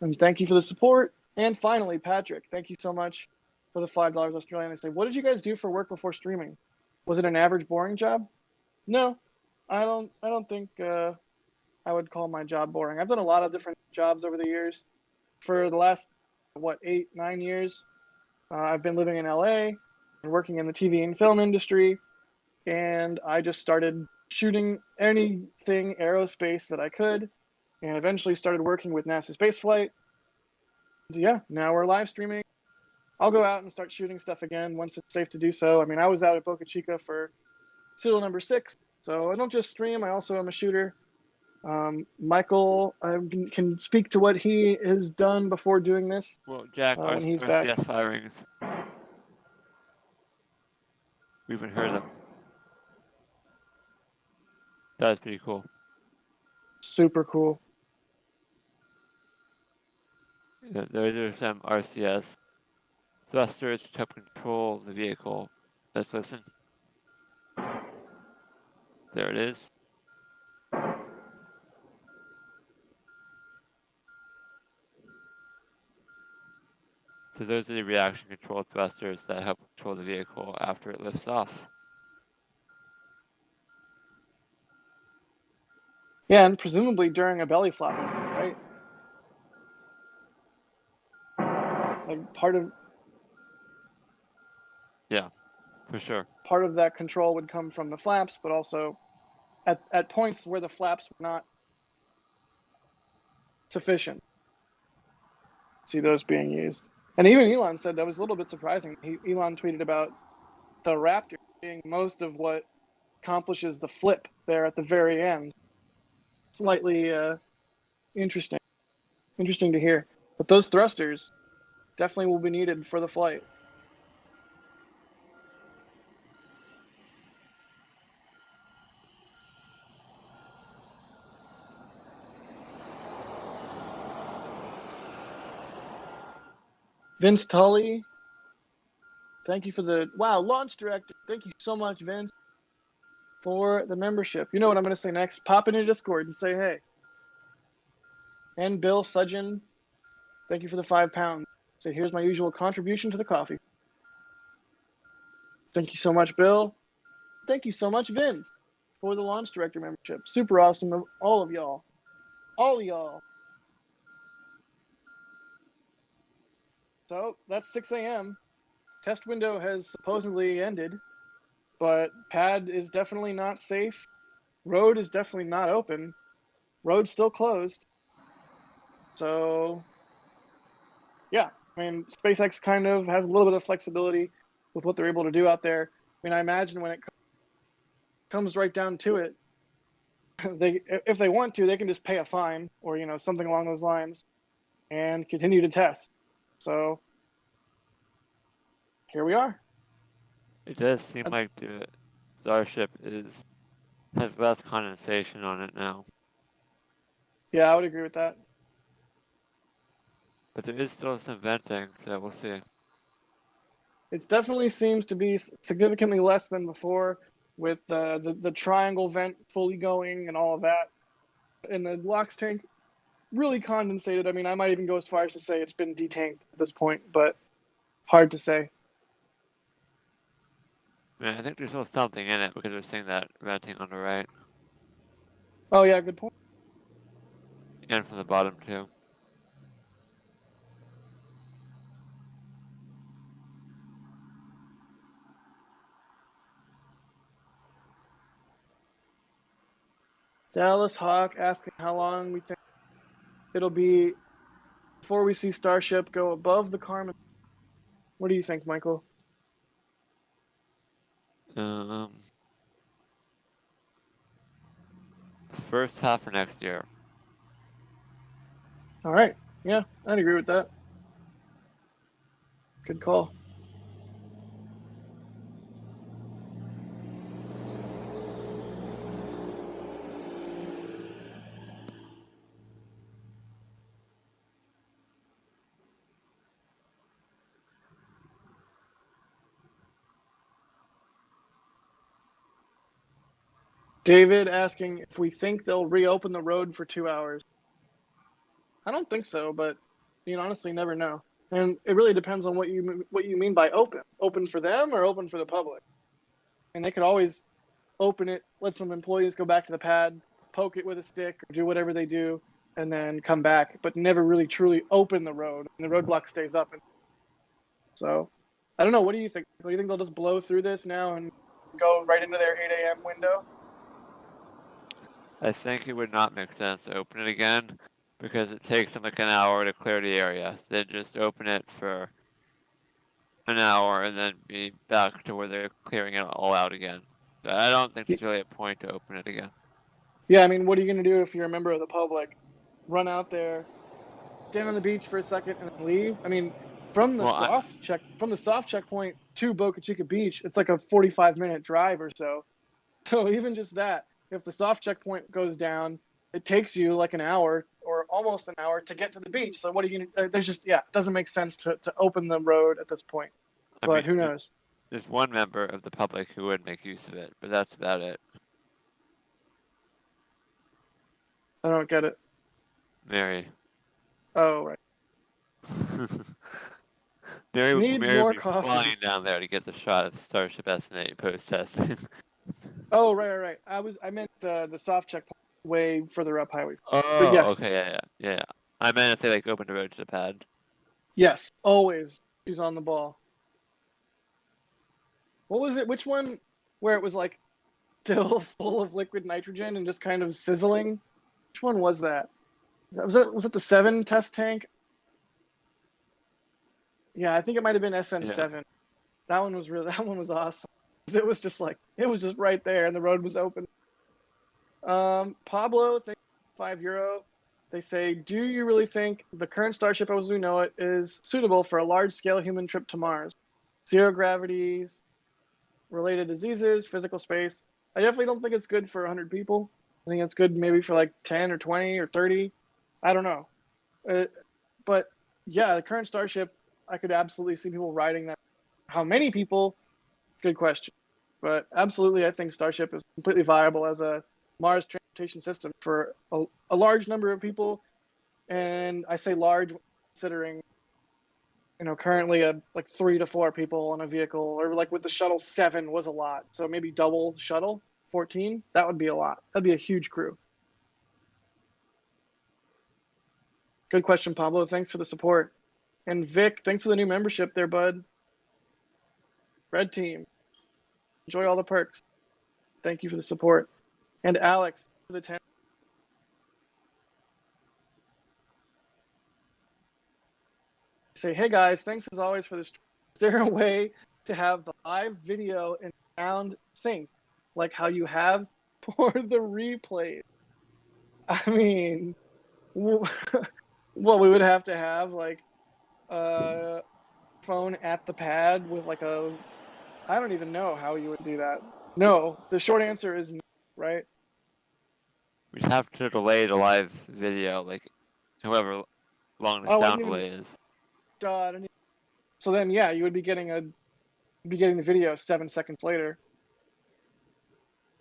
And thank you for the support. And finally, Patrick, thank you so much for the $5 Australian. They say, what did you guys do for work before streaming? Was it an average boring job? No, I don't think I would call my job boring. I've done a lot of different jobs over the years. For the last 8, 9 years, I've been living in LA and working in the TV and film industry, and I just started shooting anything aerospace that I could, and eventually started working with NASASpaceflight. Yeah, now we're live streaming. I'll go out and start shooting stuff again once it's safe to do so. I mean, I was out at Boca Chica for serial number 6, so I don't just stream, I also am a shooter. Michael can speak to what he has done before doing this. Well, Jack, when he's back. RCS firings. We haven't heard them. That's pretty cool. Super cool. Yeah, those are some RCS thrusters to help control the vehicle. Let's listen. There it is. So those are the reaction control thrusters that help control the vehicle after it lifts off. Yeah, and presumably during a belly flop, right? Like part of For sure. part of that control would come from the flaps, but also at points where the flaps were not sufficient. See those being used. And even Elon said that was a little bit surprising. Elon tweeted about the Raptor being most of what accomplishes the flip there at the very end. Slightly interesting to hear. But those thrusters definitely will be needed for the flight. Vince Tully, thank you for the launch director. Thank you so much, Vince, for the membership. You know what I'm going to say next? Pop into Discord and say hey. And Bill Sudgeon, thank you for the £5. Say here's my usual contribution to the coffee. Thank you so much, Bill. Thank you so much, Vince, for the launch director membership. Super awesome of all of y'all. All of y'all. So that's 6 a.m. Test window has supposedly ended, but pad is definitely not safe. Road is definitely not open. Road's still closed. So, yeah, I mean, SpaceX kind of has a little bit of flexibility with what they're able to do out there. I mean, I imagine when it comes right down to it, if they want to, they can just pay a fine or, something along those lines and continue to test. So here we are. It does seem like the Starship has less condensation on it now, Yeah, I would agree with that. but there is still some venting, so we'll see. It definitely seems to be significantly less than before, with the triangle vent fully going and all of that. And the LOX tank really condensated. I mean, I might even go as far as to say it's been detanked at this point, but hard to say. I mean, I think there's still something in it because we're seeing that venting on the right Oh yeah, good point. and from the bottom too. Dallas Hawk asking how long we think it'll be before we see Starship go above the Kármán. What do you think, Michael? First half of next year. All right. Yeah, I'd agree with that. Good call. David asking if we think they'll reopen the road for 2 hours. I don't think so, but you honestly never know. And it really depends on what you mean by open. Open for them or open for the public. And they could always open it, let some employees go back to the pad, poke it with a stick, or do whatever they do, and then come back, but never really truly open the road. And the roadblock stays up. So I don't know. What do you think? Do you think they'll just blow through this now and go right into their 8 a.m. window? I think it would not make sense to open it again because it takes them like an hour to clear the area. They just open it for an hour and then be back to where they're clearing it all out again. So I don't think there's really a point to open it again. Yeah, I mean, what are you going to do if you're a member of the public? Run out there, stand on the beach for a second, and then leave? I mean, from the soft checkpoint to Boca Chica Beach, it's like a 45-minute drive or so. So even just that, if the soft checkpoint goes down, it takes you like an hour or almost an hour to get to the beach. So what are you going to? There's just it doesn't make sense to open the road at this point. But who knows? There's one member of the public who would make use of it, but that's about it. I don't get it. Mary. Oh, right. Mary Needs would more be coffee. flying down there to get the shot of Starship SN8 post-testing. Oh, right. I meant the soft checkpoint way further up highway. Oh, But yes. okay, yeah. I meant if they like opened the road to the pad. Yes, always. She's on the ball. What was it? Which one where it was like still full of liquid nitrogen and just kind of sizzling? Which one was that? Was it the 7 test tank? Yeah, I think it might have been SN7. Yeah. That one was awesome. It was just right there and the road was open. Pablo, thank you, €5. They say, do you really think the current Starship as we know it is suitable for a large-scale human trip to Mars? Zero gravities, related diseases, physical space. I definitely don't think it's good for 100 people. I think it's good maybe for like 10 or 20 or 30. I don't know. But yeah, the current Starship, I could absolutely see people riding that. How many people? Good question. But absolutely, I think Starship is completely viable as a Mars transportation system for a large number of people. And I say large considering, currently like 3 to 4 people on a vehicle, or like with the shuttle 7 was a lot. So maybe double the shuttle, 14, that would be a lot. That'd be a huge crew. Good question, Pablo. Thanks for the support. And Vic, thanks for the new membership there, bud. Red team. Enjoy all the perks. Thank you for the support. And Alex for the 10. Say, hey guys, thanks as always for this. Is there a way to have the live video and sound sync like how you have for the replays? I mean, well, we would have to have like a phone at the pad with like a I don't even know how you would do that. No, the short answer is no, right? We'd have to delay the live video, like however long the Oh, I sound didn't even. delay is. I didn't even- So then, yeah, you would be getting the video 7 seconds later,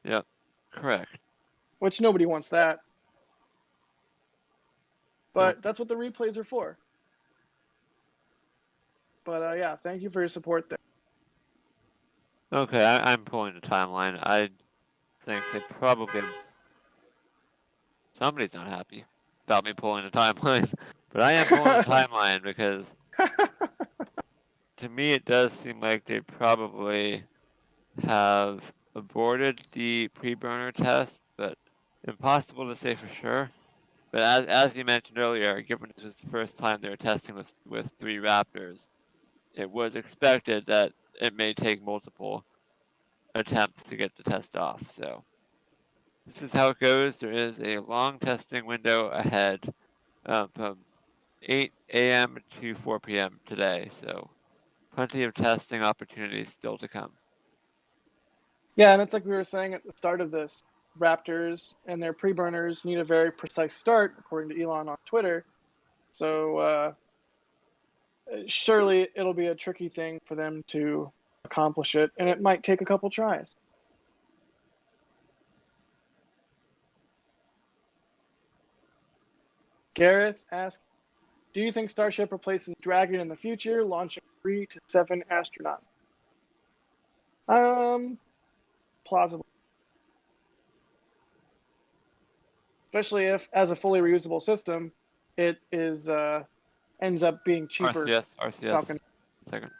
Yep, correct. which nobody wants that. But Nope. that's what the replays are for. But yeah, thank you for your support there. Okay, I'm pulling the timeline. I think they probably somebody's not happy about me pulling the timeline, but I am pulling the timeline because to me it does seem like they probably have aborted the preburner test, but impossible to say for sure. But as you mentioned earlier, given this was the first time they were testing with 3 Raptors, it was expected that it may take multiple attempts to get the test off. So this is how it goes. There is a long testing window ahead from 8 a.m. to 4 p.m. today. So plenty of testing opportunities still to come. Yeah, and it's like we were saying at the start of this, Raptors and their preburners need a very precise start, according to Elon on Twitter. So surely it'll be a tricky thing for them to accomplish it, and it might take a couple tries. Gareth asks, do you think Starship replaces Dragon in the future, launching 3 to 7 astronauts? Plausible. Especially if, as a fully reusable system, it is ends up being cheaper. RCS. Falcon. Second.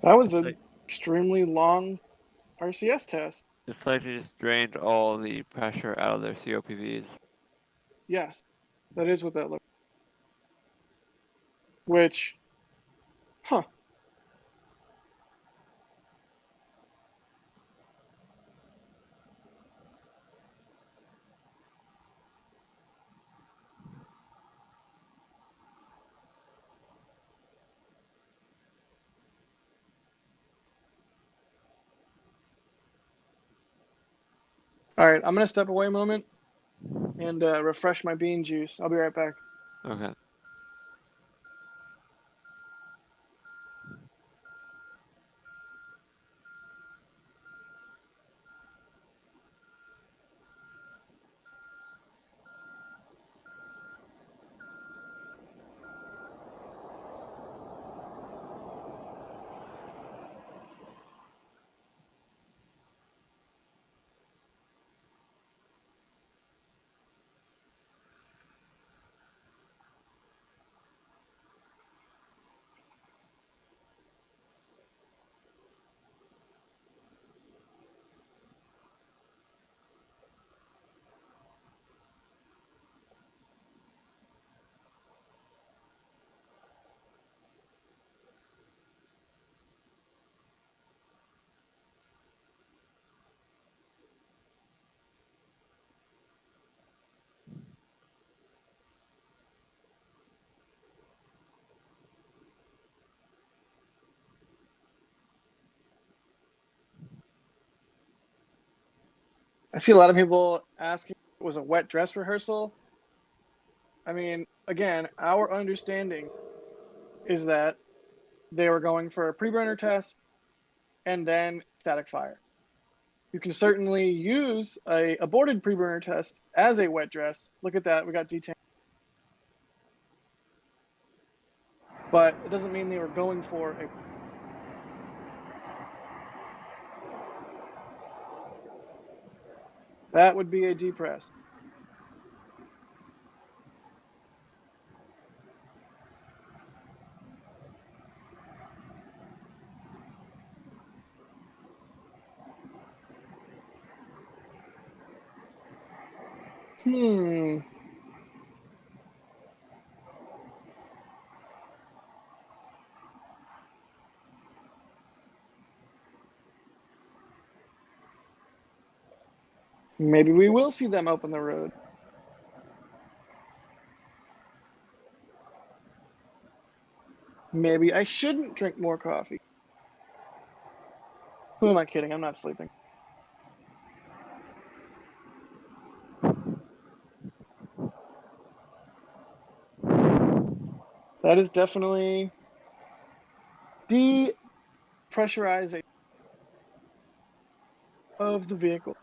That was an extremely long RCS test. It's like they just drained all the pressure out of their COPVs. Yes, that is what that looks. Which, huh? All right, I'm gonna step away a moment and refresh my bean juice. I'll be right back. Okay. I see a lot of people asking if it was a wet dress rehearsal. I mean, again, our understanding is that they were going for a preburner test and then static fire. You can certainly use a aborted preburner test as a wet dress. Look at that, we got detank. but it doesn't mean they were going for a. That would be a depress. Maybe we will see them open the road. Maybe I shouldn't drink more coffee. Who am I kidding? I'm not sleeping. That is definitely depressurization of the vehicle.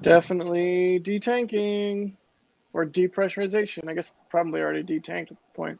Definitely detanking or depressurization. I guess probably already detanked at the point.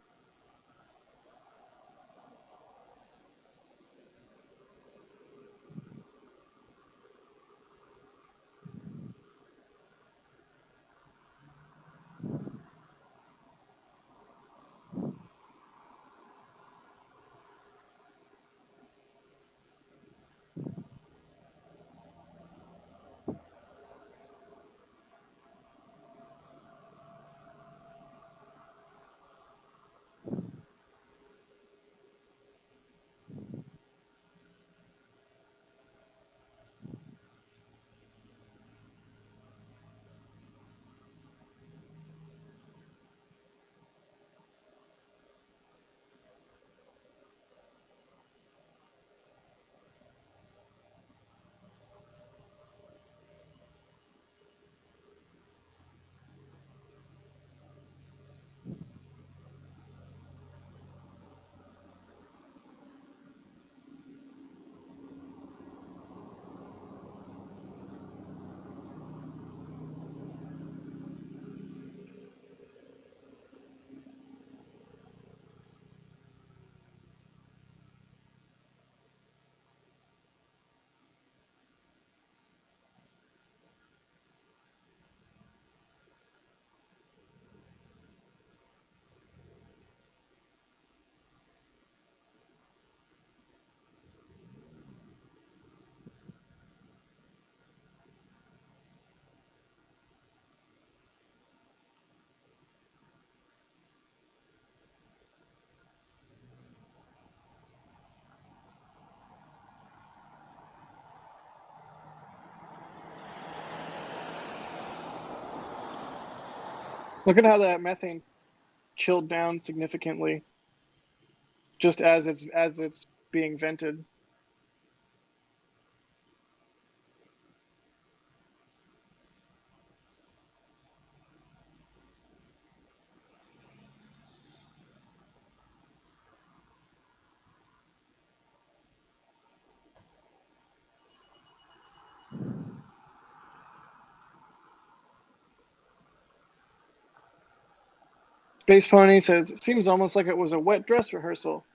Look at how that methane chilled down significantly just as it's being vented. Space Pony says, it seems almost like it was a wet dress rehearsal.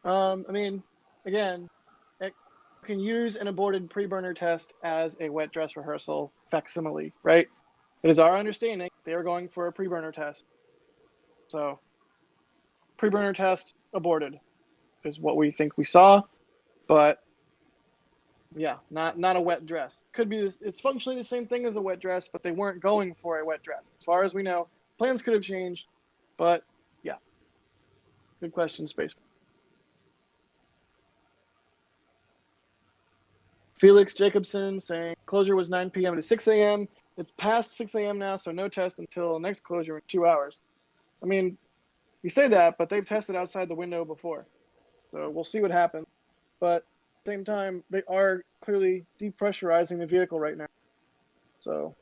I mean, again, you can use an aborted preburner test as a wet dress rehearsal facsimile, right? It is our understanding they are going for a preburner test. So, preburner test aborted is what we think we saw, but yeah, not a wet dress. Could be this, it's functionally the same thing as a wet dress, but they weren't going for a wet dress. As far as we know, plans could have changed, but yeah. Good question, Space. Felix Jacobson saying closure was 9 p.m. to 6 a.m. It's past 6 a.m. now, so no test until next closure in 2 hours. I mean, you say that, but they've tested outside the window before. So we'll see what happens. But at the same time, they are clearly depressurizing the vehicle right now. So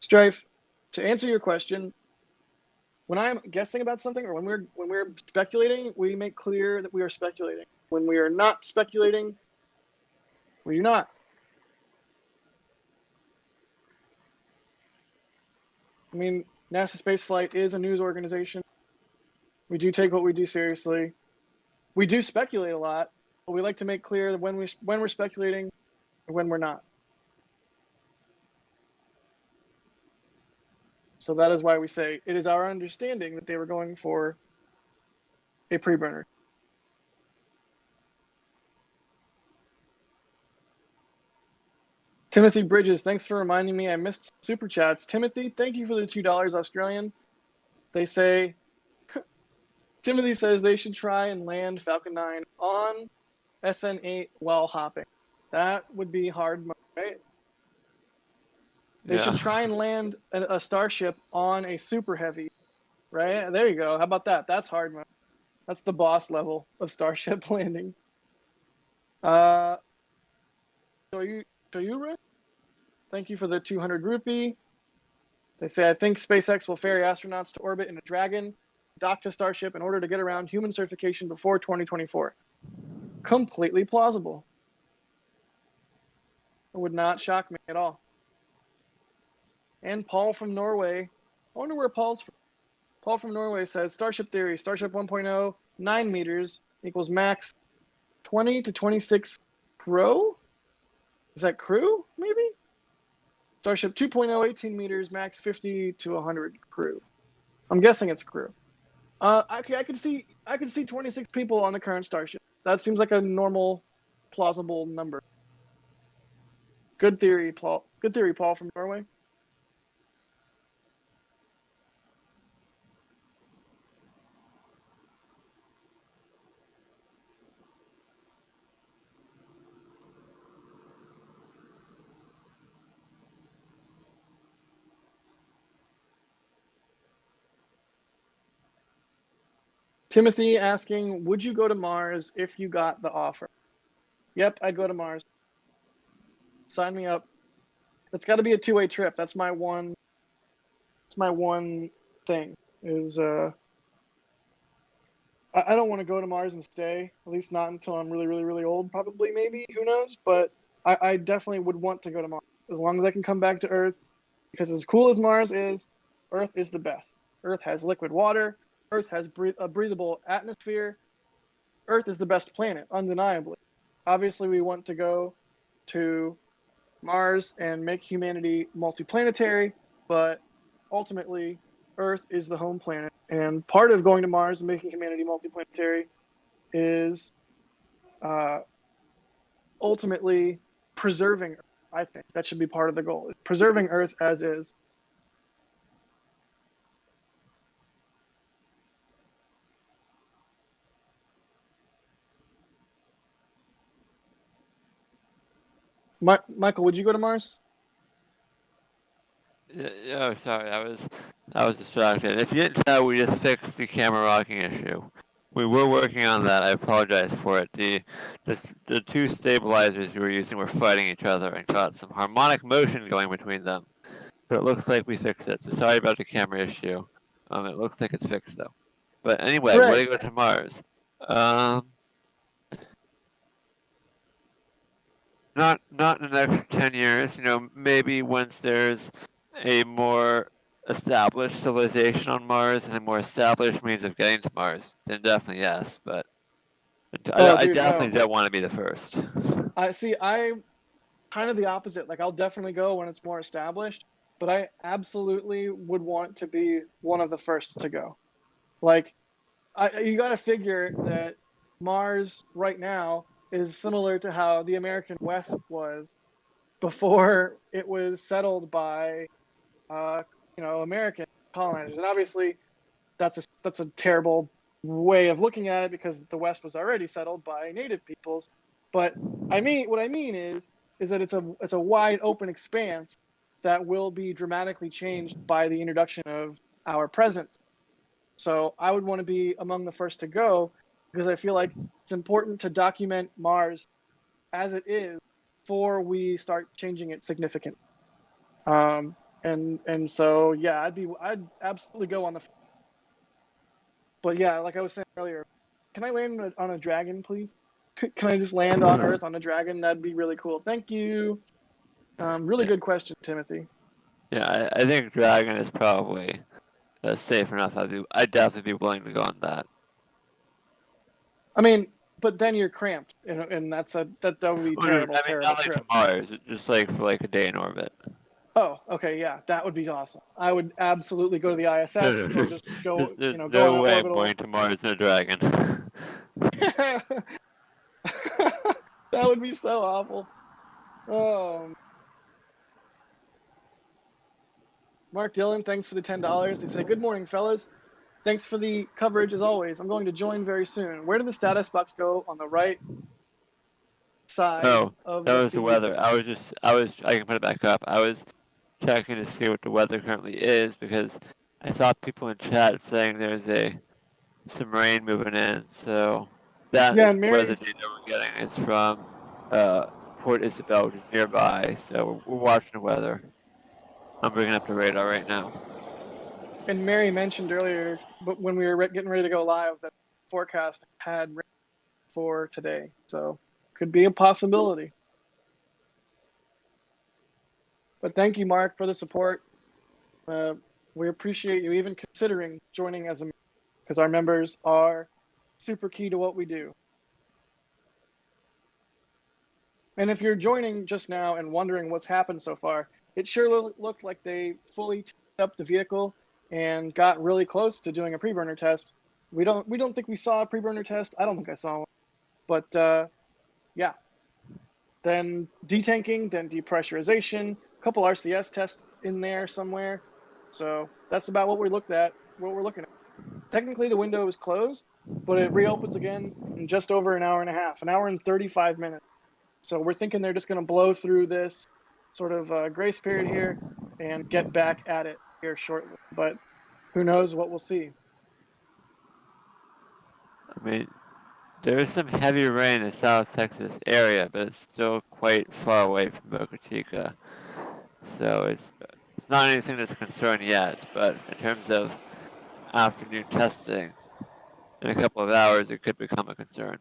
Strife, to answer your question, when I'm guessing about something or when we're speculating, we make clear that we are speculating. When we are not speculating, we do not. I mean, NASASpaceflight is a news organization. We do take what we do seriously. We do speculate a lot, but we like to make clear that when we're speculating and when we're not. So that is why we say it is our understanding that they were going for a preburner. Timothy Bridges, thanks for reminding me I missed super chats. Timothy, thank you for the $2 Australian. They say, Timothy says they should try and land Falcon 9 on SN8 while hopping. That would be hard, right? They should try and land a Starship on a super heavy, right? There you go. How about that? That's hard mode. That's the boss level of Starship landing. So you, thank you for the 200 rupee. They say, I think SpaceX will ferry astronauts to orbit in a Dragon, dock to Starship in order to get around human certification before 2024. Completely plausible. It would not shock me at all. And Paul from Norway, I wonder where Paul's from. Paul from Norway says, Starship theory, Starship 1.0, 9 meters equals max 20 to 26 crew? Is that crew, maybe? Starship 2.0, 18 meters, max 50 to 100 crew. I'm guessing it's crew. I could see 26 people on the current Starship. That seems like a normal, plausible number. Good theory, Paul. Good theory, Paul from Norway. Timothy asking, would you go to Mars if you got the offer? Yep, I'd go to Mars. Sign me up. It's got to be a two-way trip. That's my one thing is I don't want to go to Mars and stay, at least not until I'm really, really, really old, probably, maybe, who knows? But I definitely would want to go to Mars as long as I can come back to Earth, because as cool as Mars is, Earth is the best. Earth has liquid water. Earth has a breathable atmosphere. Earth is the best planet, undeniably. Obviously, we want to go to Mars and make humanity multiplanetary, but ultimately Earth is the home planet. And part of going to Mars and making humanity multiplanetary is ultimately preserving Earth. I think that should be part of the goal. Preserving Earth as is. Michael, would you go to Mars? Oh, sorry, I was distracted. If you didn't know, we just fixed the camera rocking issue. We were working on that. I apologize for it. The two stabilizers we were using were fighting each other and got some harmonic motion going between them. But it looks like we fixed it. So sorry about the camera issue. It looks like it's fixed though. But anyway, Hooray. what do you go to Mars? Not in the next 10 years. You know, maybe once there's a more established civilization on Mars and a more established means of getting to Mars, then definitely yes. But I Dude, definitely no. don't want to be the first. I'm kind of the opposite. Like, I'll definitely go when it's more established, but I absolutely would want to be one of the first to go. Like, you got to figure that Mars right now is similar to how the American West was before it was settled by, American colonizers. And obviously, that's a terrible way of looking at it because the West was already settled by native peoples. But what I mean is that it's a wide open expanse that will be dramatically changed by the introduction of our present. So I would want to be among the first to go because I feel like it's important to document Mars as it is before we start changing it significantly. And so yeah, I'd absolutely go on the. But yeah, like I was saying earlier, can I land on a dragon, please? Can I just land on Earth on a dragon? That'd be really cool. Thank you. Really good question, Timothy. Yeah, I think Dragon is probably safe enough. I'd definitely be willing to go on that. I mean, but then you're cramped, and that would be terrible, I mean, terrible not like to trip. Mars, just like for like a day in orbit. Oh, okay, yeah, that would be awesome. I would absolutely go to the ISS or just go, There's go on no an way I'm orbital. going to Mars in a Dragon. That would be so awful. Oh, Mark Dillon, thanks for the $10. They say, "Good morning, fellas. Thanks for the coverage as always. I'm going to join very soon. Where did the status box go on the right side Oh, of that the was the speed?" weather. I can put it back up. I was checking to see what the weather currently is because I saw people in chat saying there's some rain moving in. So that Yeah, and weather Mary data we're getting is from Port Isabel, which is nearby. So we're watching the weather. I'm bringing up the radar right now. mentioned earlier, but when we were getting ready to go live, that forecast had rain for today, so could be a possibility. But thank you, Mark, for the support. We appreciate you even considering joining as a member because our members are super key to what we do. And if you're joining just now and wondering what's happened so far, it sure looked like they fully tuned up the vehicle and got really close to doing a preburner test. We don't think we saw a preburner test. I don't think I saw one. But yeah, then detanking, then depressurization, a couple RCS tests in there somewhere. So that's about what we're looking at. Technically, the window is closed, but it reopens again in just over an hour and a half, an hour and 35 minutes. So we're thinking they're just going to blow through this sort of grace period here and get back at it here shortly. But who knows what we'll see. I mean, there's some heavy rain in the South Texas area, but it's still quite far away from Boca Chica. So it's not anything that's a concern yet, but in terms of afternoon testing, in a couple of hours, it could become a concern.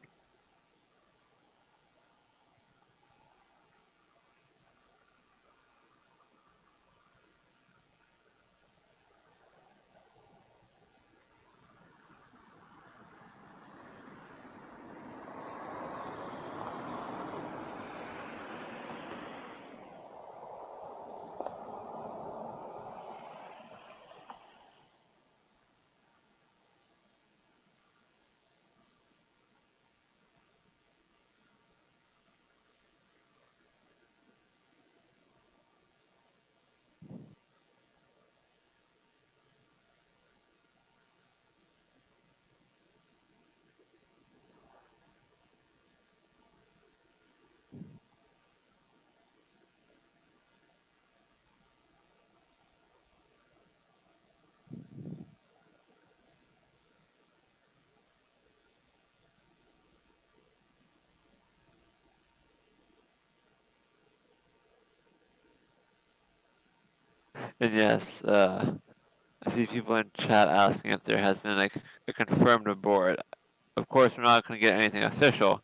And yes, I see people in chat asking if there has been like a confirmed abort. Of course, we're not going to get anything official,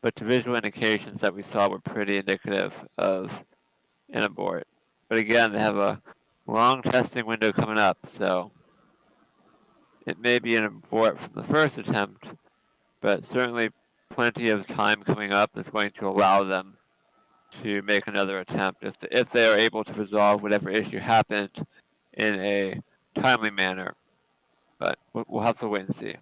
but the visual indications that we saw were pretty indicative of an abort. But again, they have a long testing window coming up, so it may be an abort from the first attempt, but certainly plenty of time coming up that's going to allow them to make another attempt if they are able to resolve whatever issue happened in a timely manner. But we'll have to wait and see.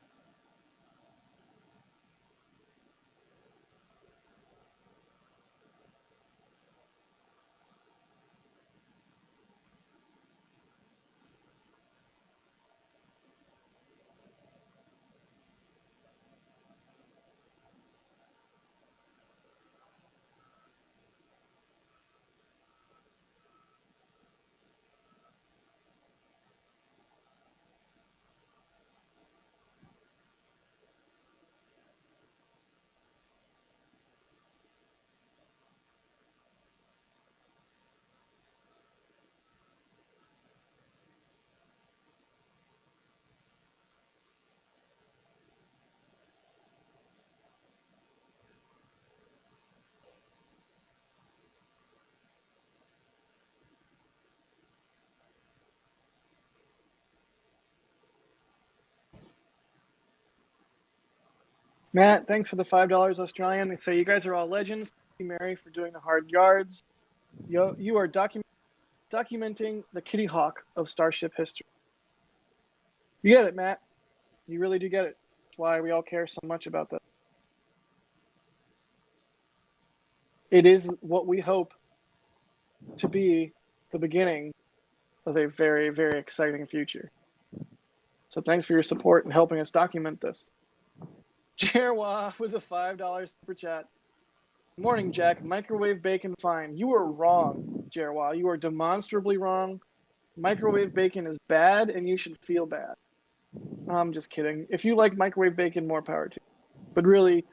Matt, thanks for the $5 Australian. They say you guys are all legends. Thank you, Mary, for doing the hard yards. You are documenting the Kitty Hawk of Starship history. You get it, Matt. You really do get it. That's why we all care so much about that. It is what we hope to be the beginning of a very, very exciting future. So thanks for your support and helping us document this. Jerwa with a $5 super chat. Morning, Jack. Microwave bacon fine. You are wrong, Jerwa. You are demonstrably wrong. Microwave bacon is bad and you should feel bad. I'm just kidding. If you like microwave bacon, more power to you. But really,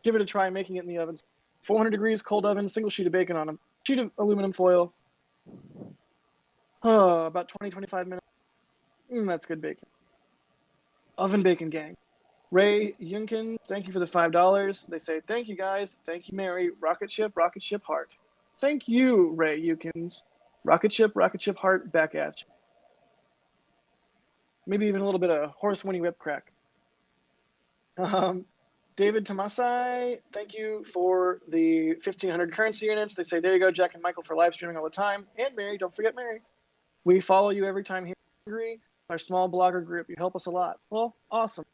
give it a try making it in the oven. 400 degrees, cold oven, single sheet of bacon on a sheet of aluminum foil. About 20-25 minutes. That's good bacon. Oven bacon gang. Ray Yunkin, thank you for the $5. They say, thank you guys. Thank you, Mary. Rocket ship heart. Thank you, Ray Yukins. Rocket ship heart back at you. Maybe even a little bit of horse winnie whip crack. David Tomasai, thank you for the 1,500 currency units. They say, there you go, Jack and Michael, for live streaming all the time. And Mary, don't forget Mary. We follow you every time here in Hungary, our small blogger group. You help us a lot. Well, awesome.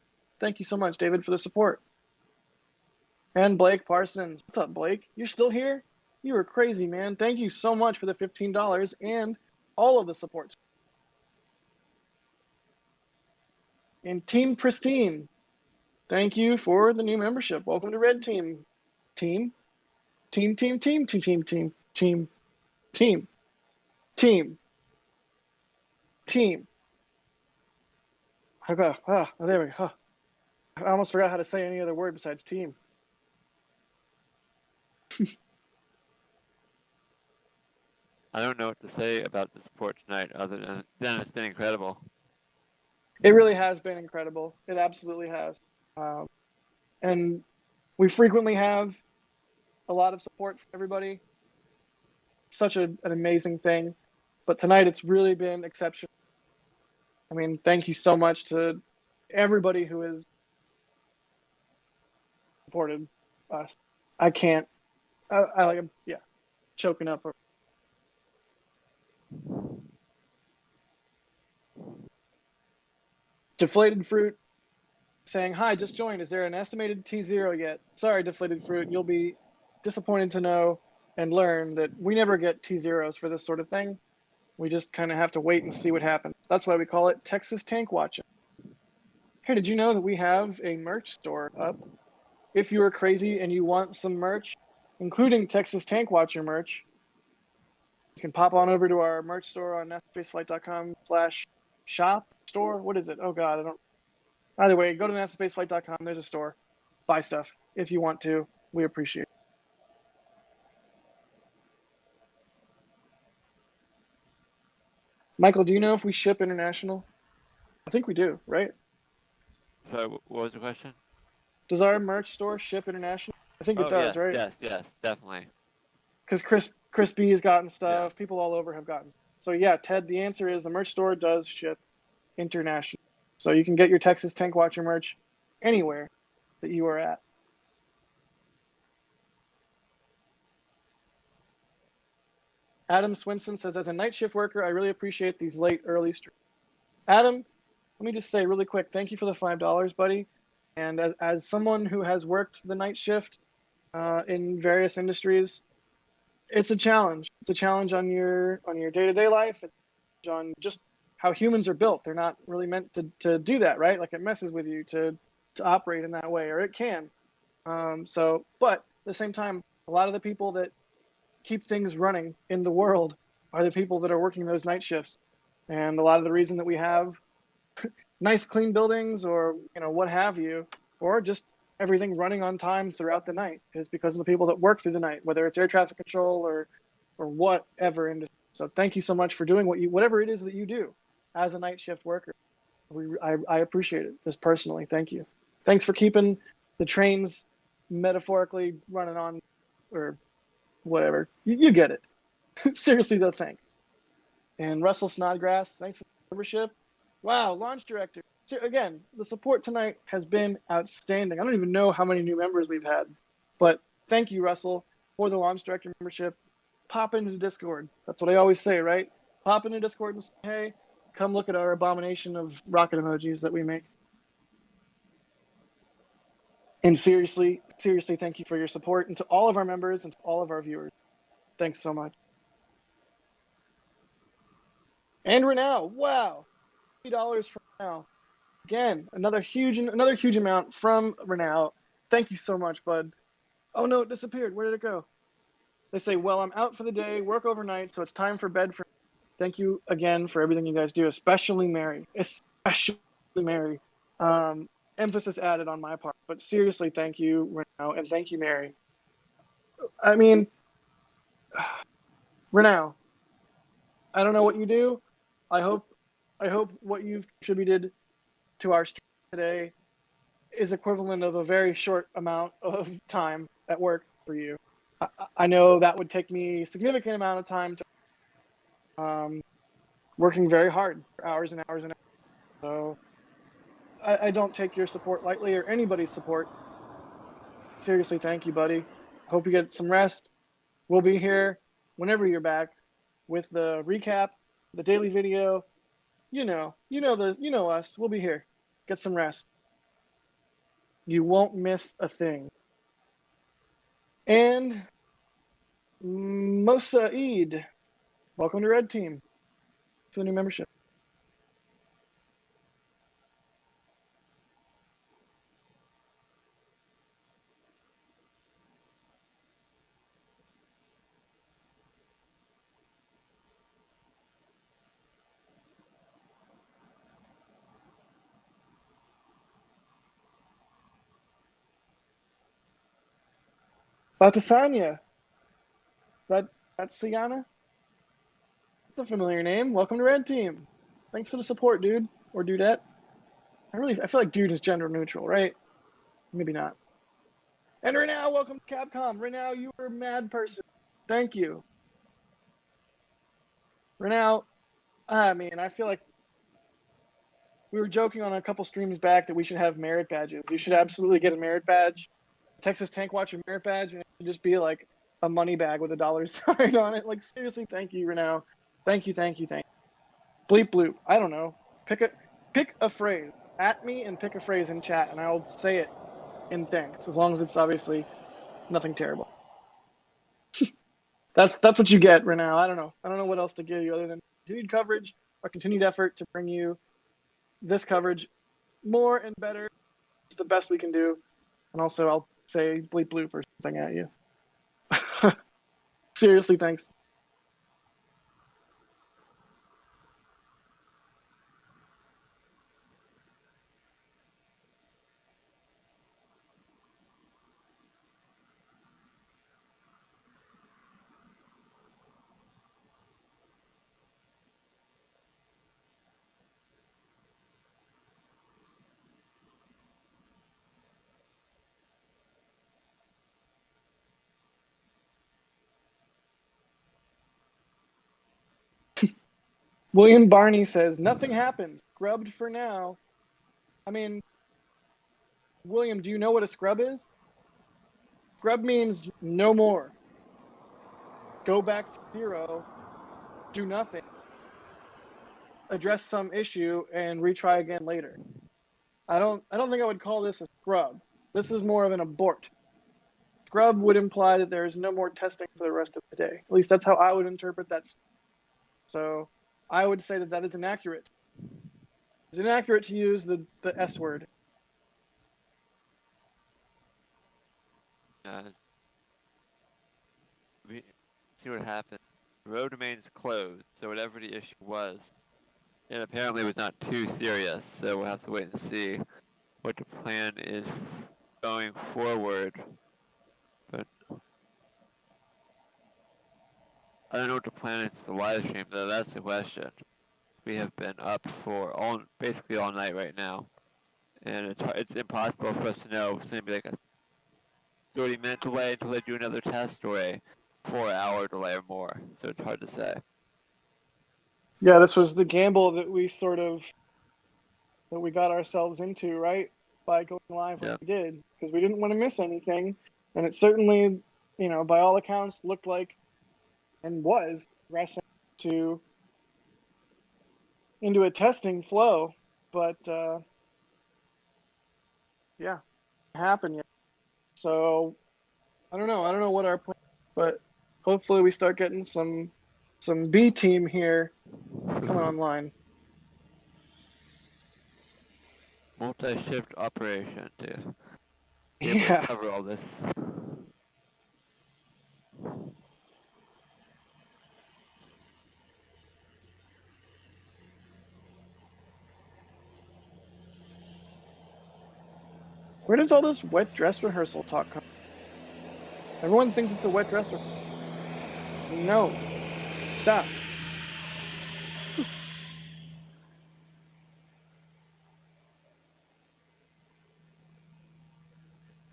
Thank you so much, David, for the support. And Blake Parsons. What's up, Blake? You're still here? You were crazy, man. Thank you so much for the $15 and all of the support. And Team Pristine, thank you for the new membership. Welcome to Red Team. Team. Okay. There we go. I almost forgot how to say any other word besides team. I don't know what to say about the support tonight other than it's been incredible. It really has been incredible. It absolutely has. And we frequently have a lot of support from everybody. Such an amazing thing. But tonight it's really been exceptional. I mean, thank you so much to everybody who has supported us. I can't. I like, yeah, choking up. Deflated Fruit saying, hi, just joined. Is there an estimated T0 yet? Sorry, Deflated Fruit. You'll be disappointed to know and learn that we never get T0s for this sort of thing. We just kind of have to wait and see what happens. That's why we call it Texas Tank Watching. Hey, did you know that we have a merch store up? If you are crazy and you want some merch, including Texas Tank Watcher merch, you can pop on over to our merch store on NASASpaceflight.com/shop store. What is it? Oh God, I don't. Either way, go to NASASpaceflight.com. There's a store. Buy stuff if you want to. We appreciate it. Michael, do you know if we ship international? I think we do, right? So what was the question? Does our merch store ship international? I think it Oh does, yes, right? yes, definitely. Because Chris B has gotten Yeah. stuff. People all over have gotten. So yeah, Ted, the answer is the merch store does ship international. So you can get your Texas Tank Watcher merch anywhere that you are at. Adam Swinson says, as a night shift worker, I really appreciate these late, early streams. Adam, let me just say really quick, thank you for the $5, buddy. And as someone who has worked the night shift in various industries, it's a challenge. It's a challenge on your day-to-day life. It's on just how humans are built. They're not really meant to do that, right? Like it messes with you to operate in that way, or it can. But at the same time, a lot of the people that keep things running in the world are the people that are working those night shifts. And a lot of the reason that we have nice clean buildings or what have you, or just everything running on time throughout the night is because of the people that work through the night, whether it's air traffic control or whatever industry. So thank you so much for doing whatever it is that you do as a night shift worker. I appreciate it just personally. Thank you. Thanks for keeping the trains metaphorically running on, or whatever. You get it. Seriously though, thanks. And Russell Snodgrass, thanks for the membership. Wow, launch director. So again, the support tonight has been outstanding. I don't even know how many new members we've had, but thank you, Russell, for the launch director membership. Pop into Discord. That's what I always say, right? Pop into Discord and say, hey, come look at our abomination of rocket emojis that we make. And seriously, thank you for your support, and to all of our members and to all of our viewers. Thanks so much. And Renal, wow, $50 from Renal. Again, another huge amount from Renal. Thank you so much, bud. Oh no, it disappeared. Where did it go? They say, well, I'm out for the day, work overnight, so it's time for bed for. Thank you again for everything you guys do, especially Mary. Especially Mary. Emphasis added on my part, but seriously, thank you, Renal, and thank you, Mary. I mean, Renal, I don't know what you do. I hope what you've contributed to our stream today is equivalent of a very short amount of time at work for you. I know that would take me a significant amount of time to working very hard for hours and hours and hours. So I don't take your support lightly, or anybody's support. Seriously, thank you, buddy. Hope you get some rest. We'll be here whenever you're back with the recap, the daily video. You know us. We'll be here. Get some rest. You won't miss a thing. And Mosa Eid, welcome to Red Team for the new membership. Batasanya, that's Siana. That's a familiar name. Welcome to Red Team. Thanks for the support, dude or dudette. I feel like dude is gender neutral, right? Maybe not. And Renau, welcome to Capcom. Renau, you were a mad person. Thank you. Renau, I mean, I feel like we were joking on a couple streams back that we should have merit badges. You should absolutely get a merit badge. Texas Tank Watcher merit badge, and it should just be like a money bag with a dollar sign on it. Like, seriously, thank you, Renau. Thank you. Bleep bloop. I don't know. Pick a phrase. At me and pick a phrase in chat, and I'll say it in thanks, as long as it's obviously nothing terrible. That's what you get, Renau. I don't know what else to give you other than continued coverage, our continued effort to bring you this coverage more and better. It's the best we can do. And also, I'll say bleep bloop or something at you. Seriously, thanks. William Barney says, nothing happened. Scrubbed for now. I mean, William, do you know what a scrub is? Scrub means no more. Go back to zero. Do nothing. Address some issue and retry again later. I don't think I would call this a scrub. This is more of an abort. Scrub would imply that there is no more testing for the rest of the day. At least that's how I would interpret that. So I would say that that is inaccurate. It's inaccurate to use the S word. We see what happened. The road remains closed, so whatever the issue was, it apparently was not too serious. So we'll have to wait and see what the plan is going forward. But I don't know what the plan is for the live stream, though. That's the question. We have been up for basically all night right now, and it's impossible for us to know if it's going to be like a 30-minute delay until they do another test, or a 4-hour delay or more. So it's hard to say. Yeah, this was the gamble that we got ourselves into, right? By going live when we did, because we didn't want to miss anything. And it certainly, by all accounts, looked like and was progressing into a testing flow. But, yeah, it happened yet. So, I don't know what our plan is, but hopefully we start getting some B team here coming online. Multi-shift operation to be able to cover all this. Where does all this wet dress rehearsal talk come from? Everyone thinks it's a wet dress rehearsal. No. Stop.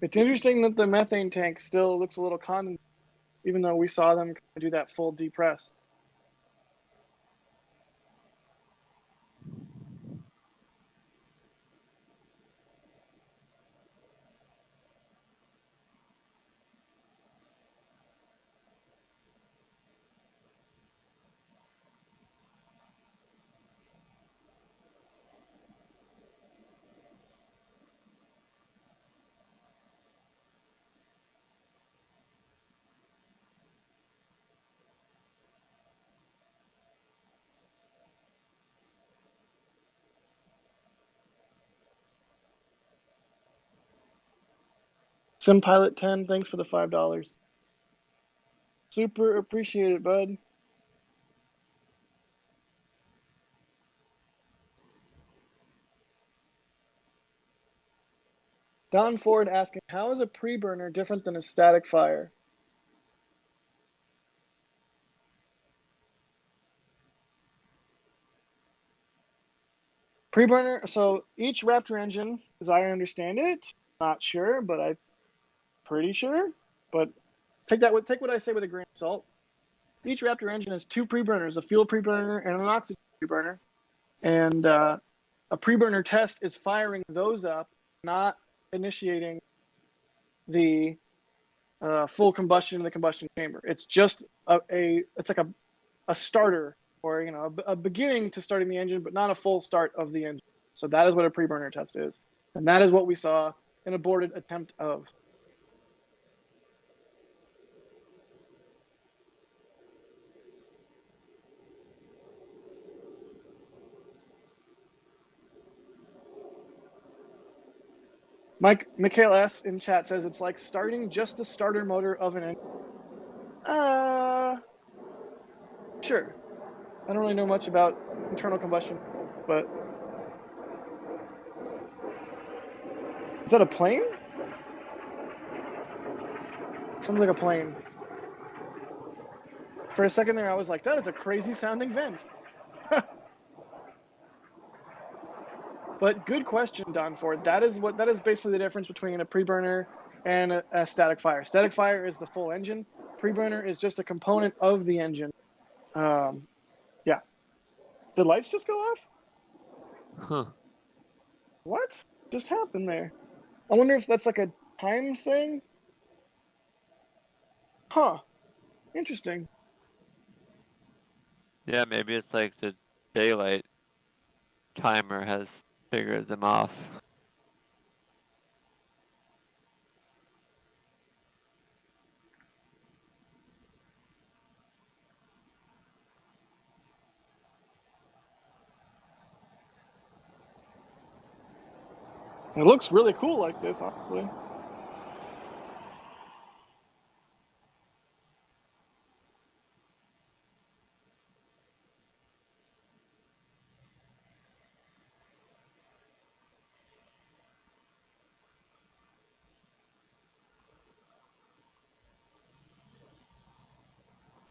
It's interesting that the methane tank still looks a little condensed, even though we saw them do that full depress. SimPilot 10, thanks for the $5. Super appreciate it, bud. Don Ford asking, how is a preburner different than a static fire? Preburner, so each Raptor engine, as I understand it, not sure, but I'm pretty sure, but take what I say with a grain of salt. Each Raptor engine has two preburners, a fuel preburner and an oxygen preburner. And a preburner test is firing those up, not initiating the full combustion in the combustion chamber. It's just it's like a starter, or a beginning to starting the engine, but not a full start of the engine. So that is what a preburner test is, and that is what we saw an aborted attempt of. Mikhail S. in chat says it's like starting just the starter motor of an engine. Sure. I don't really know much about internal combustion, but is that a plane? Sounds like a plane. For a second there, I was like, that is a crazy sounding vent. But good question, Don Ford. That is basically the difference between a preburner and a static fire. Static fire is the full engine. Preburner is just a component of the engine. Yeah. Did lights just go off? Huh. What just happened there? I wonder if that's like a time thing. Huh. Interesting. Yeah, maybe it's like the daylight timer has figured them off. It looks really cool like this, honestly.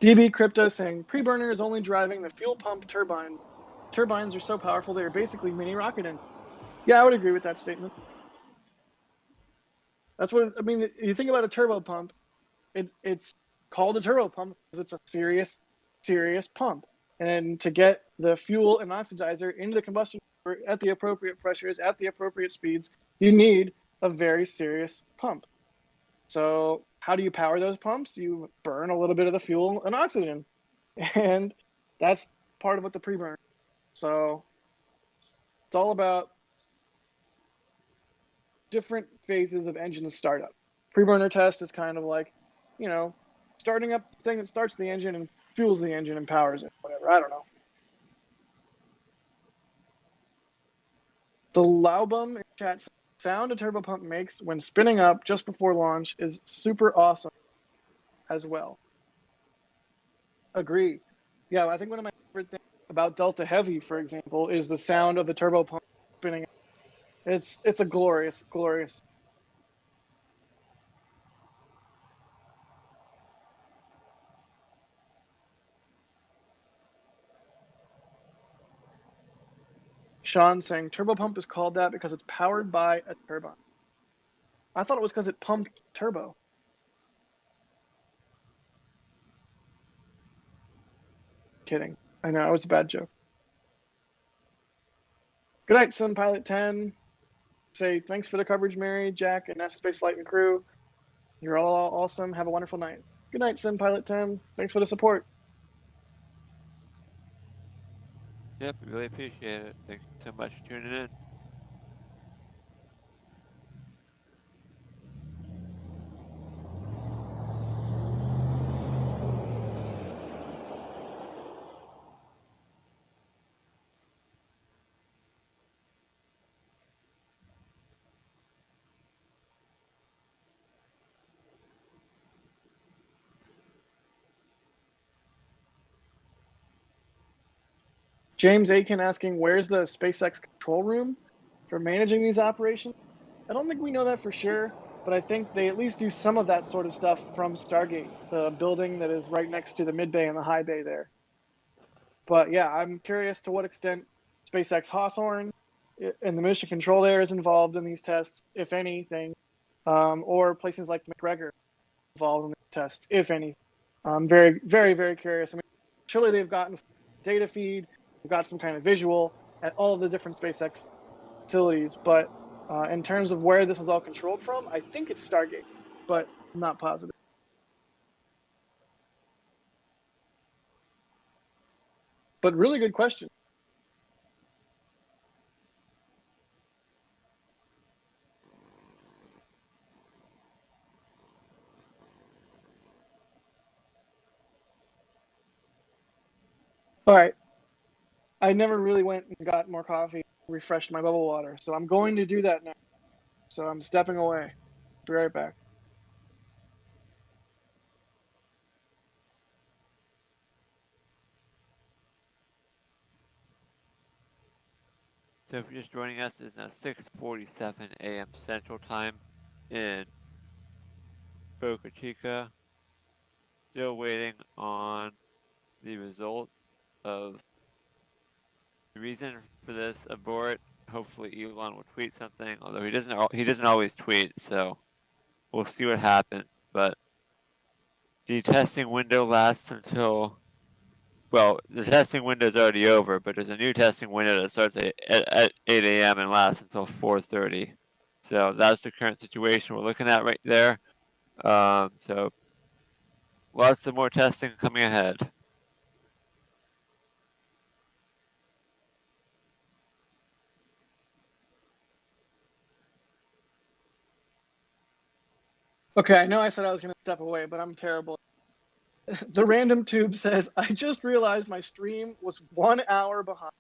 DB Crypto saying preburner is only driving the fuel pump turbine. Turbines are so powerful they are basically mini rocket engines. Yeah, I would agree with that statement. That's what I mean. You think about a turbo pump, it's called a turbo pump because it's a serious pump. And to get the fuel and oxidizer into the combustion chamber at the appropriate pressures, at the appropriate speeds, you need a very serious pump. So how do you power those pumps? You burn a little bit of the fuel and oxygen. And that's part of what the preburner. So it's all about different phases of engine startup. Preburner test is kind of like, you know, starting up the thing that starts the engine and fuels the engine and powers it, whatever. I don't know. The Laubum in chat sound a turbo pump makes when spinning up just before launch is super awesome as well. Agree. Yeah, I think one of my favorite things about Delta Heavy, for example, is the sound of the turbo pump spinning up. It's a glorious. Sean saying turbo pump is called that because it's powered by a turbine. I thought it was because it pumped turbo. Kidding. I know, it was a bad joke. Good night, Sun Pilot 10. Say thanks for the coverage, Mary, Jack, and NASASpaceflight and crew. You're all awesome. Have a wonderful night. Good night, Sun Pilot 10. Thanks for the support. Yep, we really appreciate it. Thank you so much for tuning in. James Aiken asking, where's the SpaceX control room for managing these operations? I don't think we know that for sure, but I think they at least do some of that sort of stuff from Stargate, the building that is right next to the mid bay and the high bay there. But yeah, I'm curious to what extent SpaceX Hawthorne and the mission control there is involved in these tests, if anything, or places like McGregor involved in the tests, if any. I'm very curious. I mean, surely they've gotten data feed, they've got some kind of visual at all of the different SpaceX facilities, but in terms of where this is all controlled from, I think it's Stargate, but I'm not positive. But really good question. All right. I never really went and got more coffee, refreshed my bubble water, so I'm going to do that now. So I'm stepping away. Be right back. So if you're just joining us, it's now 6:47 a.m. Central Time in Boca Chica. Still waiting on the results of the reason for this abort. Hopefully Elon will tweet something, although he doesn't always tweet, so we'll see what happens. But the testing window lasts until well, the testing window is already over, but there's a new testing window that starts at 8 a.m. and lasts until 4:30. So that's the current situation we're looking at right there. So lots of more testing coming ahead. Okay, I know I said I was going to step away, but I'm terrible. The random tube says, I just realized my stream was 1 hour behind.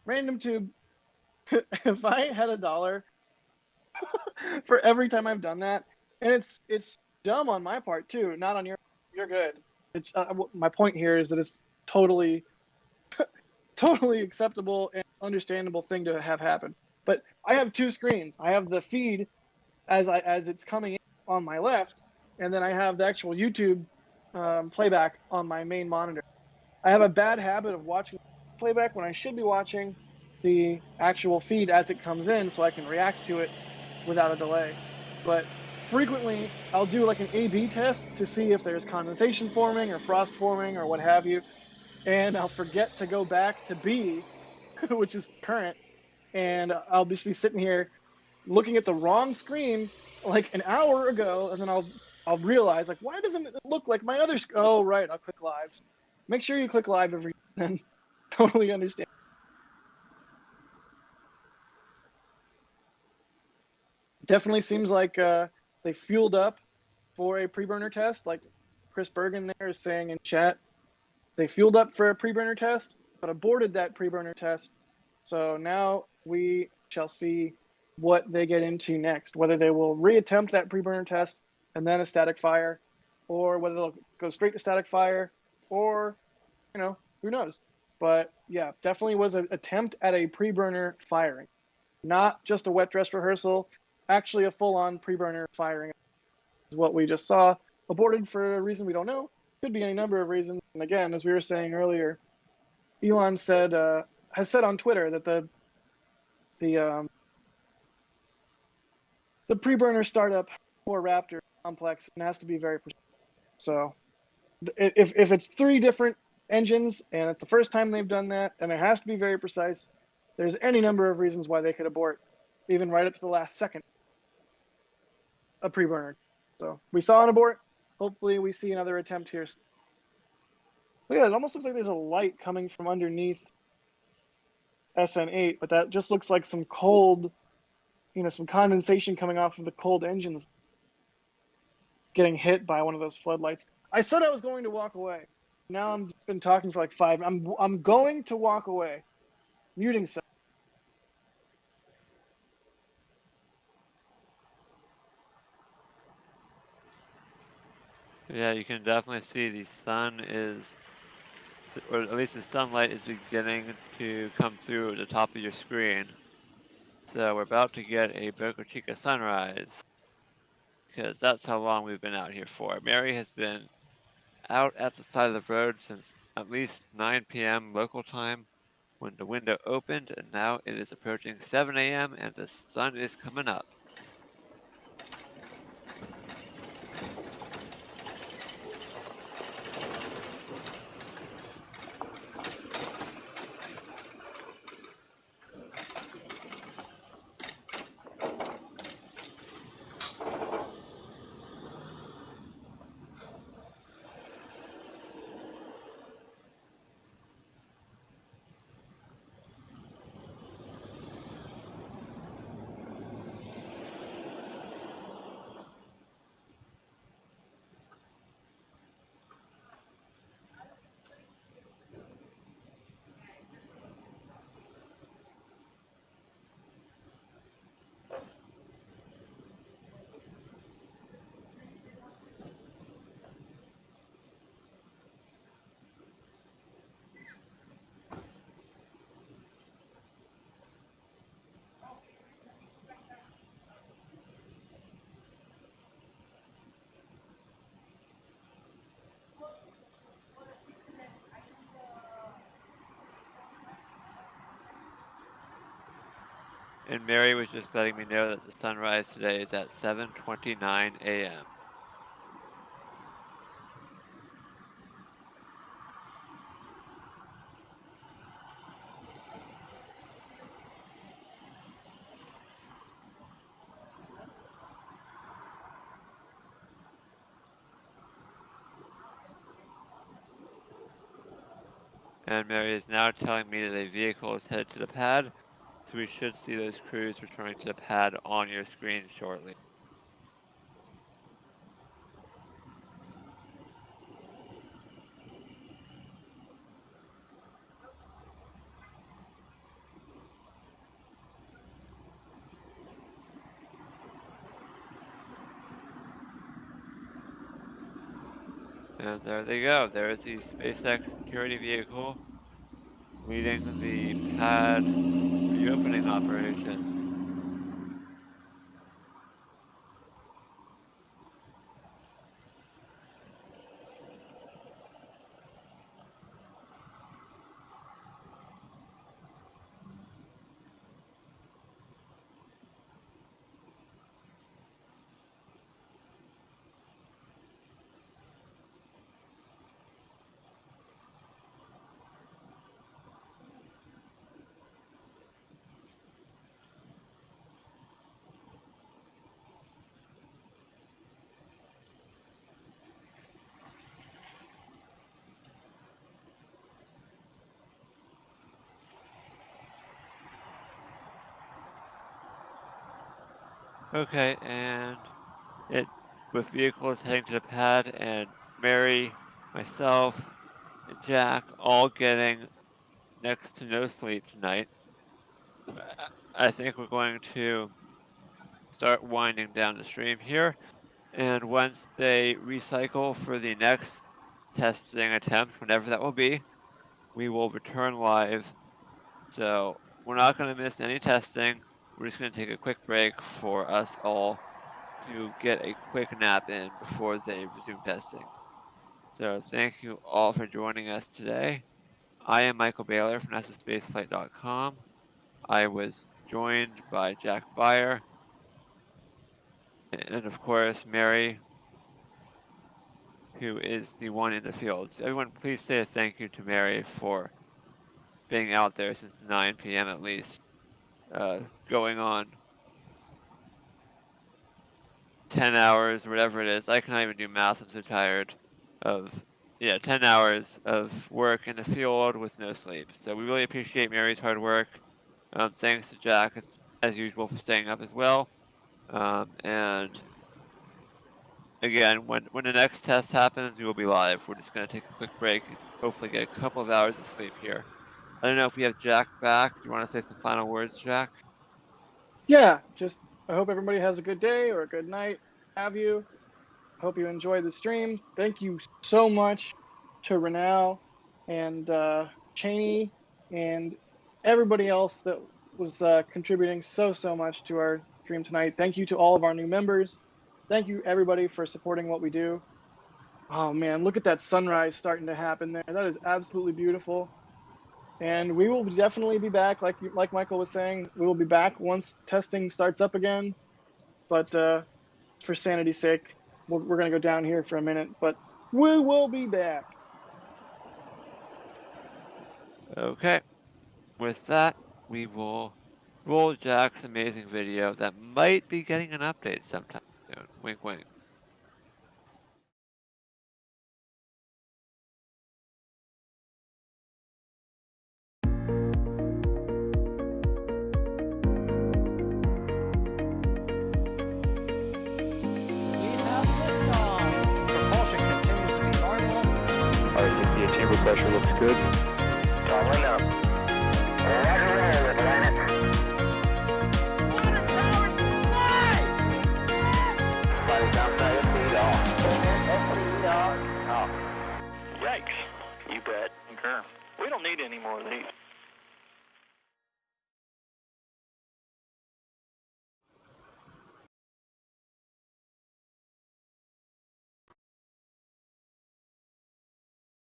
Random tube, if I had $1 for every time I've done that, and it's dumb on my part too, not on your. You're good. It's my point here is that it's totally acceptable and understandable thing to have happen. But I have two screens. I have the feed as it's coming in on my left, and then I have the actual YouTube playback on my main monitor. I have a bad habit of watching playback when I should be watching the actual feed as it comes in so I can react to it without a delay. But frequently I'll do like an A/B test to see if there's condensation forming or frost forming or what have you, and I'll forget to go back to B, which is current, and I'll just be sitting here looking at the wrong screen like an hour ago, and then I'll realize like, why doesn't it look like my other oh right, I'll click live. Make sure you click live every then. Totally understand. Definitely seems like they fueled up for a preburner test, like Chris Bergen there is saying in chat. They fueled up for a preburner test, but aborted that preburner test. So now we shall see what they get into next, whether they will reattempt that preburner test and then a static fire, or whether they'll go straight to static fire, or, who knows. But yeah, definitely was an attempt at a preburner firing, not just a wet dress rehearsal, actually a full-on preburner firing is what we just saw. Aborted for a reason we don't know. Could be any number of reasons. And again, as we were saying earlier, Elon has said on Twitter that the preburner startup for Raptor complex and has to be very precise. So if it's 3 different engines and it's the first time they've done that and it has to be very precise, there's any number of reasons why they could abort, even right up to the last second, a preburner. So we saw an abort. Hopefully we see another attempt here. Look at it. It almost looks like there's a light coming from underneath SN8, but that just looks like some cold, some condensation coming off of the cold engines getting hit by one of those floodlights. I said I was going to walk away. Now I'm been talking for like 5. I'm going to walk away. Muting set. Yeah, you can definitely see the sun is, or at least the sunlight is beginning to come through the top of your screen. So we're about to get a Boca Chica sunrise, because that's how long we've been out here for. Mary has been out at the side of the road since at least 9 p.m. local time when the window opened, and now it is approaching 7 a.m. and the sun is coming up. And Mary was just letting me know that the sunrise today is at 7:29 a.m. And Mary is now telling me that a vehicle is headed to the pad, so we should see those crews returning to the pad on your screen shortly. And there they go. There is the SpaceX security vehicle leading the pad reopening operation. Okay, and with vehicles heading to the pad and Mary, myself, and Jack all getting next to no sleep tonight, I think we're going to start winding down the stream here. And once they recycle for the next testing attempt, whenever that will be, we will return live. So we're not going to miss any testing. We're just going to take a quick break for us all to get a quick nap in before they resume testing. So thank you all for joining us today. I am Michael Baylor from NASASpaceflight.com. I was joined by Jack Beyer and of course Mary, who is the one in the field. So everyone, please say a thank you to Mary for being out there since 9 p.m. at least, going on 10 hours or whatever it is. I cannot even do math, I'm so tired of 10 hours of work in the field with no sleep. So we really appreciate Mary's hard work. Thanks to Jack, as usual, for staying up as well. And again, when the next test happens, we will be live. We're just going to take a quick break and hopefully get a couple of hours of sleep here. I don't know if we have Jack back. Do you want to say some final words, Jack? Yeah, just I hope everybody has a good day or a good night. Have you? Hope you enjoyed the stream. Thank you so much to Renal and Cheney and everybody else that was contributing so much to our stream tonight. Thank you to all of our new members. Thank you everybody for supporting what we do. Oh man, look at that sunrise starting to happen there. That is absolutely beautiful. And we will definitely be back, like Michael was saying, we will be back once testing starts up again. But for sanity's sake, we're going to go down here for a minute, but we will be back. Okay. With that, we will roll Jack's amazing video that might be getting an update sometime soon. Wink, wink. Propulsion continues to be normal. The chamber pressure looks good. Following up. Roger, roll, Repellent. Water towers, fly! Flight downside of speed off. Off. Yikes. You bet. Concur. We don't need any more of these.